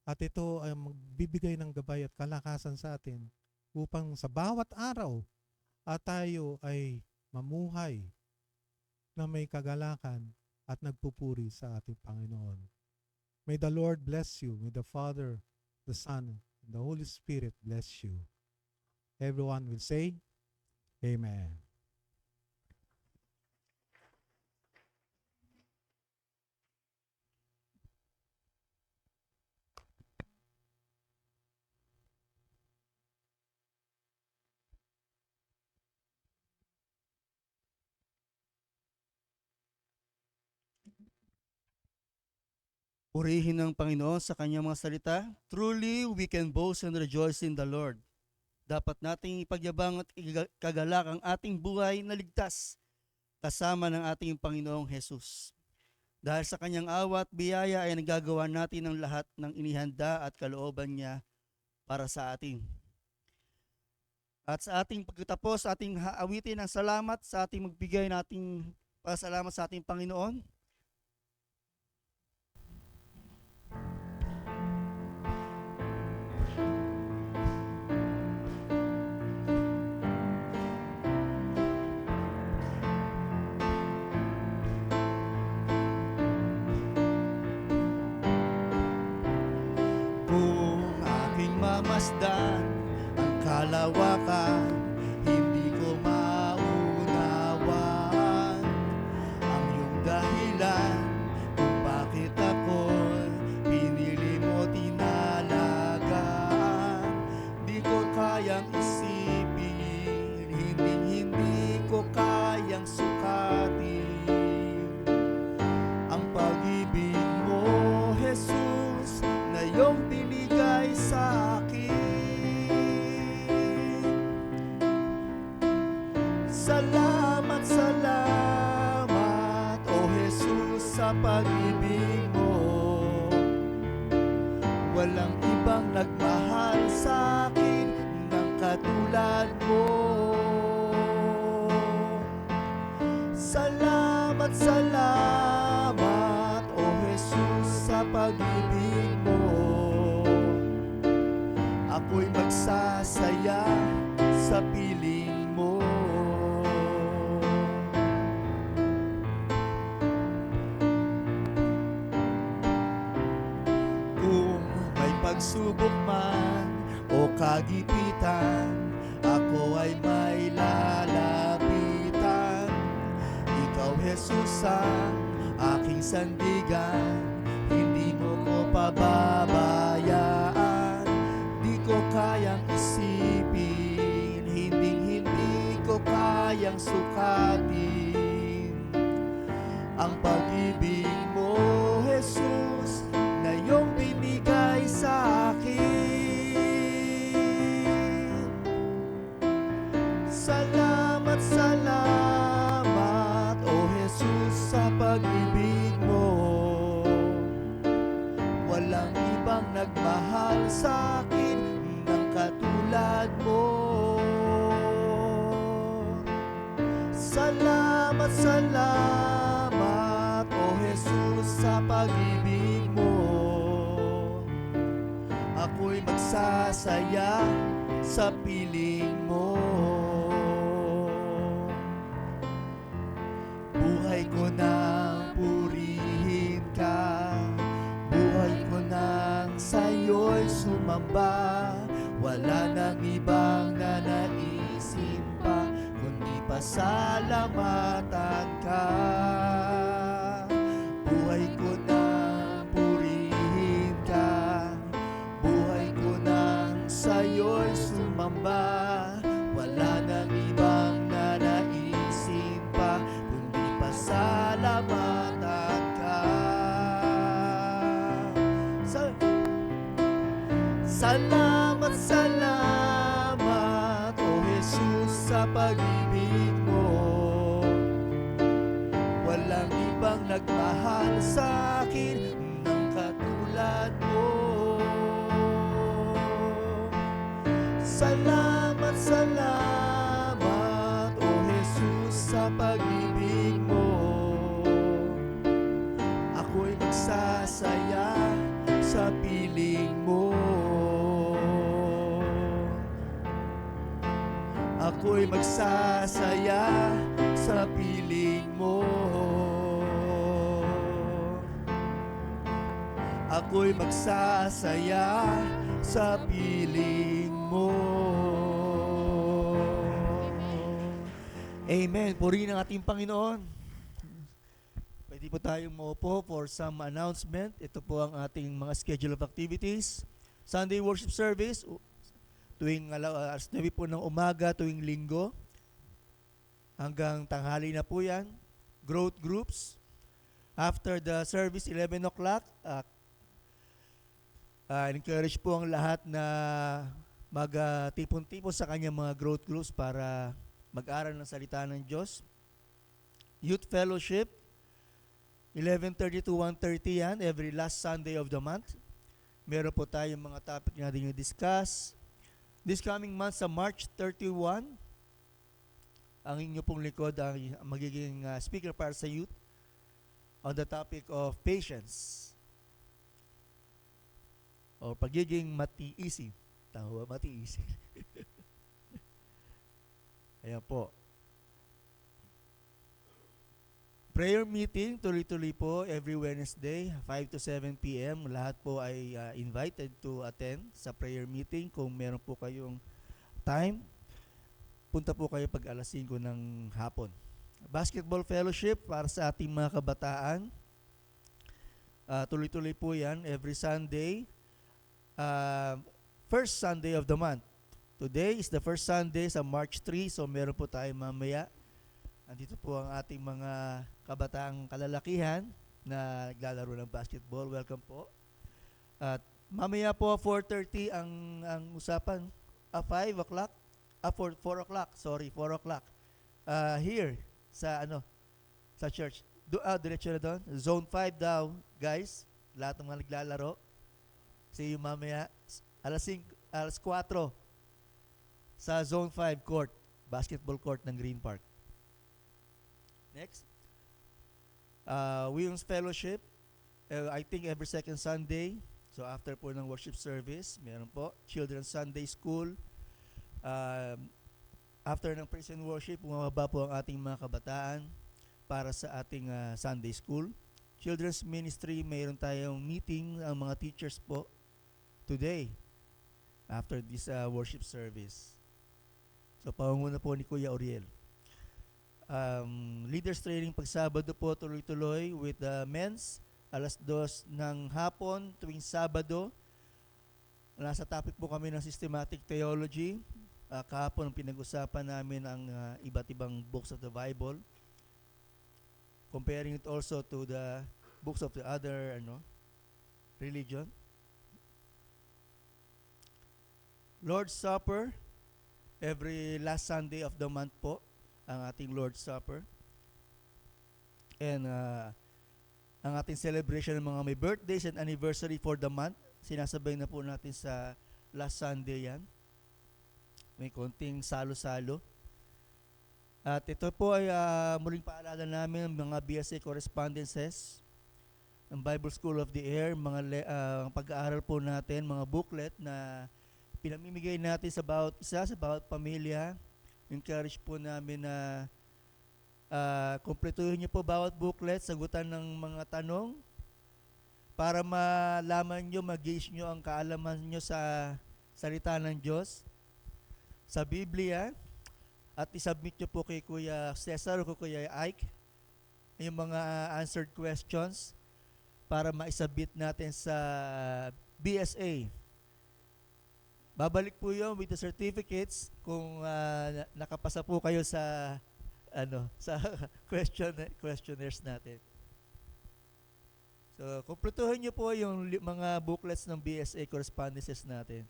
At ito ay magbibigay ng gabay at kalakasan sa atin upang sa bawat araw at tayo ay mamuhay na may kagalakan at nagpupuri sa ating Panginoon. May the Lord bless you. May the Father, the Son, and the Holy Spirit bless you. Everyone will say, Amen. Purihin ng Panginoon sa kanyang mga salita. Truly, we can boast and rejoice in the Lord. Dapat nating ipagyabang at kagalak ang ating buhay na ligtas kasama ng ating Panginoong Jesus. Dahil sa kanyang awa at biyaya ay nagagawa natin ang lahat ng inihanda at kalooban niya para sa atin. At sa ating pagkatapos, ating haawitin ang salamat sa ating magbigay nating Pasalamat sa ating Panginoon. Kung aking mamasdan ang kalawakan, hindi ko maunawaan ang iyong dahilan kung bakit ako'y pinili mo tinalagaan. Di ko kayang isipin, hindi ko kayang sukatin ang pag-ibig mo, Jesus, na iyong binigay sa akin. Salamat, salamat, O Jesus, sa pag-ibig mo. Walang ibang nagmahal sa akin ng katulad mo. Salamat, salamat, O Jesus, sa pag-ibig mo. Ako'y magsasaya sa piling mo. Kung may pagsubok man o kagipitan, ako ay may lalapitan. Ikaw, Jesus, ang aking sandigan, hindi mo ko pababayaan. Di ko kayang isipin, hindi ko kayang sukatin ang pag-ibig mo, Jesus, na iyong binigay sa akin. Salamat, salamat, O Jesus, sa pag-ibig mo. Walang ibang nagmahal sa akin ng katulad mo. Salamat, salamat, O Jesus, sa pag-ibig mo. Ako'y magsasaya sa piling mo. Buhay ko nang purihin ka, buhay ko nang sa'yo'y sumamba. Wala nang ibang nanaisin pa, kundi pasalamatan ka. Buhay ko nang purihin ka, buhay ko nang sa'yo'y sumamba. Wala nang ibang nanaisin pa, kundi pasalamatan ka. Salamat, salamat, O Jesus, sa pag-ibig mo. Walang ibang nagmahal sa akin ng katulad mo. Salamat, salamat, O Jesus, sa pag-ibig mo. Ako'y magsasaya sa piling mo. Ako'y magsasaya sa piling mo. Ako'y magsasaya sa piling mo. Amen. Purihin ang ating Panginoon. Pwede po tayong maupo for some announcement. Ito po ang ating mga schedule of activities. Sunday worship service, tuwing alas 9 po ng umaga, tuwing linggo. Hanggang tanghali na po yan. Growth groups. After the service, 11 o'clock, encourage po ang lahat na magtipon-tipon sa kanyang mga growth groups para mag-aral ng salita ng Diyos. Youth fellowship, 11:30 to 1:30 yan, every last Sunday of the month. Meron po tayong mga topic na natin yung discuss. This coming month sa March 31, ang inyo pong likod ang magiging speaker para sa youth on the topic of patience o pagiging matiisip. Tama ba? Matiisip. Ayan po. Prayer meeting, tuloy-tuloy po every Wednesday, 5 to 7 p.m. Lahat po ay invited to attend sa prayer meeting. Kung meron po kayong time, punta po kayo pag alas 5 ng hapon. Basketball fellowship para sa ating mga kabataan. Tuloy-tuloy po yan every Sunday. First Sunday of the month. Today is the first Sunday sa March 3, so meron po tayo mamaya. Andito po ang ating mga kabataang kalalakihan na naglalaro ng basketball. Welcome po. At mamaya po 4:30 ang usapan. 5 o'clock? 4 o'clock. Sorry, 4 o'clock. Here sa church. Diretso na doon. Zone 5 daw, guys. Lahat ng mga naglalaro. See you mamaya. Alas 4 sa Zone 5 court, basketball court ng Green Park. Next. Women's Fellowship, I think every second Sunday. So after po ng worship service, meron po. Children's Sunday School. After ng praise and worship, bumababa po ang ating mga kabataan para sa ating Sunday School. Children's Ministry, mayroon tayong meeting ang mga teachers po today after this worship service. So pangunguna po ni Kuya Oriel. Leaders training pag Sabado po tuloy-tuloy with the men's alas 2 ng hapon tuwing Sabado. Nasa topic po kami ng systematic theology. Kahapon pinag-usapan namin ang iba't ibang books of the Bible, comparing it also to the books of the other religion. Lord's Supper every last Sunday of the month po ang ating Lord's Supper. And ang ating celebration ng mga may birthdays and anniversary for the month, sinasabay na po natin sa last Sunday yan. May konting salo-salo. At ito po ay muling paalala namin ng mga BSA correspondences, ng Bible School of the Air, mga pag-aaral po natin, mga booklet na pinamimigay natin sa bawat isa, sa bawat pamilya. Encourage po namin na kumpletuhin niyo po bawat booklet, sagutan ng mga tanong para malaman niyo, mag-gauge niyo ang kaalaman niyo sa salita ng Diyos, sa Biblia, at isubmit niyo po kay Kuya Cesar o Kuya Ike yung mga answered questions para maisubmit natin sa BSA. Babalik po yun with the certificates kung nakapasa po kayo sa sa questionnaires natin. So, kumpletuhin niyo po yung mga booklets ng BSA correspondences natin.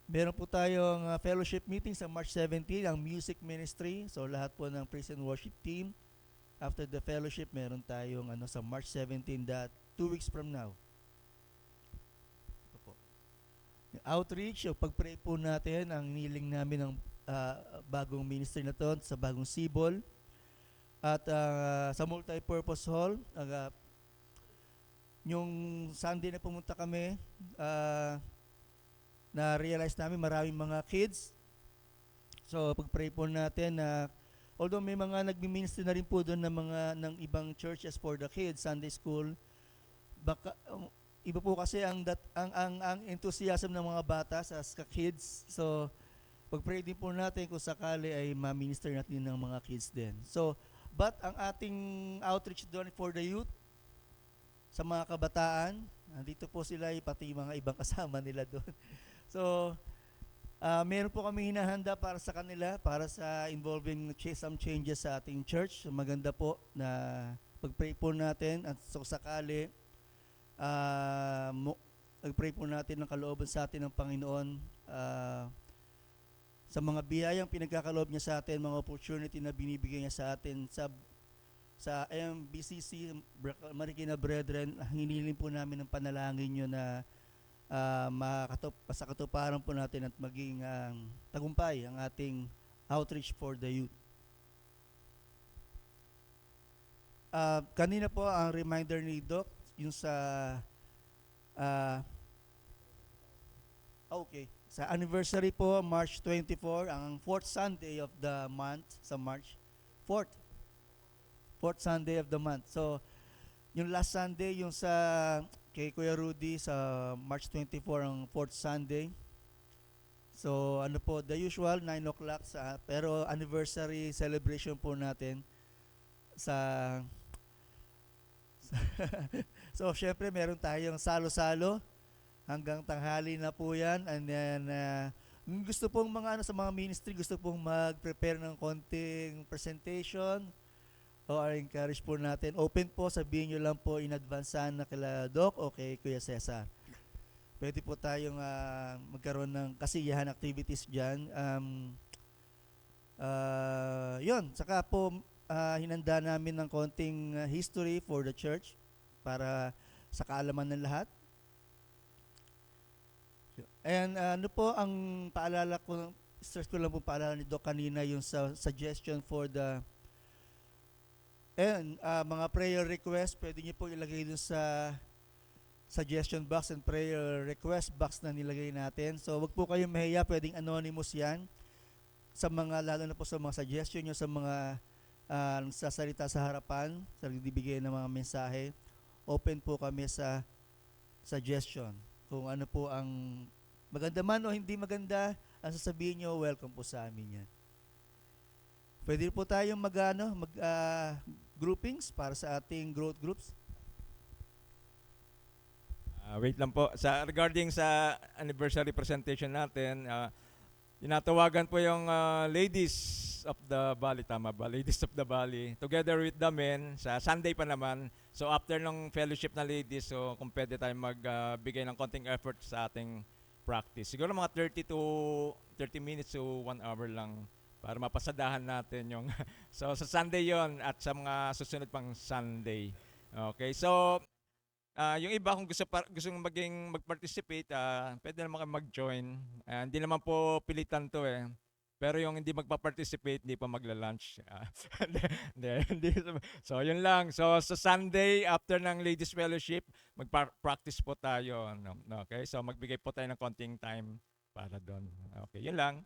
Meron po tayong fellowship meeting sa March 17, ang music ministry. So, lahat po ng praise and worship team. After the fellowship, meron tayong sa March 17, 2 weeks from now. Outreach, o pag-pray po natin, ang niling namin ng bagong ministry na to sa bagong Sibol. At sa multi-purpose hall, yung Sunday na pumunta kami, na-realize namin maraming mga kids. So pag-pray po natin na although may mga nagmi-ministry na rin po doon ng ibang churches for the kids, Sunday school, baka iba po kasi ang enthusiasm ng mga bata sa kids. So, pag-pray din po natin kung sakali ay ma-minister natin ng mga kids din. So, but ang ating outreach doon for the youth, sa mga kabataan, nandito po sila, pati mga ibang kasama nila doon. So, meron po kami hinahanda para sa kanila, para sa involving some changes sa ating church. Maganda po na pag-pray po natin at so sakali, nag-pray po natin ng kalooban sa atin ng Panginoon sa mga biyayang pinagkakaloob niya sa atin, mga opportunity na binibigay niya sa atin sa MBCC, Marikina Brethren. Hinilin po namin ng panalangin niyo na sa katuparan po natin at maging tagumpay ang ating outreach for the youth. Kanina po ang reminder ni Doc, yung sa okay, sa anniversary po, March 24, ang fourth Sunday of the month sa March. Fourth Sunday of the month. So, yung last Sunday, yung sa kay Kuya Rudy sa March 24 ang fourth Sunday. So, ano po, the usual 9 o'clock pero anniversary celebration po natin sa so, syempre meron tayong salo-salo hanggang tanghali na po 'yan, and then gusto pong mga sa mga ministry gusto pong mag-prepare ng konting presentation o encourage po natin. Open po, sabihin nyo lang po in advance na kila Doc o kay Kuya Cesar. Pwede po tayong magkaroon ng kasiyahan activities dyan. Yun, saka po hinanda namin ng konting history for the church para sa kaalaman ng lahat. And ano po ang paalala ko, stress ko lang po paalala ni Doc kanina yung sa suggestion for the mga prayer request, pwede niyo po ilagay dun sa suggestion box and prayer request box na nilagay natin. So wag po kayong mahiya, pwedeng anonymous yan. Sa mga, lalo na po sa mga suggestion nyo, sa mga nagsasalita sa harapan, sa nagbibigay ng mga mensahe, open po kami sa suggestion. Kung ano po ang maganda man o hindi maganda, ang sasabihin nyo, welcome po sa amin yan. Pwede po tayong groupings para sa ating growth groups. Wait lang po. Regarding sa anniversary presentation natin, tinatawagan po yung Ladies of the Valley, tama ba? Ladies of the Valley, together with the men, sa Sunday pa naman. So after ng fellowship na ladies, so kung pwede tayong magbigay ng konting effort sa ating practice. Siguro mga 30 minutes to 1 hour lang para mapasadahan natin yung so sa Sunday yon at sa mga susunod pang Sunday. Okay, so yung iba kung gustong mag-participate, pwede naman kayo mag-join. Hindi naman po pilitan to eh. Pero yung hindi magpa-participate, hindi pa magla-lunch. Hindi. So yun lang. So sa Sunday after ng Ladies Fellowship, mag-practice po tayo. Okay? So magbigay po tayo ng konting time para doon. Okay, yun lang.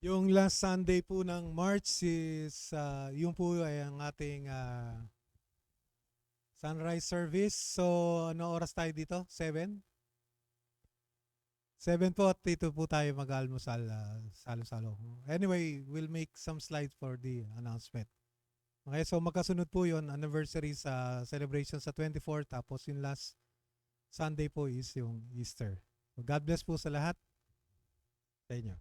Yung last Sunday po ng March is, yung po ay ang ating sunrise service. So, ano oras tayo dito? 7? 7 po at dito po tayo mag-almusal, salo-salo. Anyway, we'll make some slides for the announcement. Okay, so magkasunod po yon, anniversary sa celebration sa 24, tapos yung last Sunday po is yung Easter. So God bless po sa lahat sa inyo.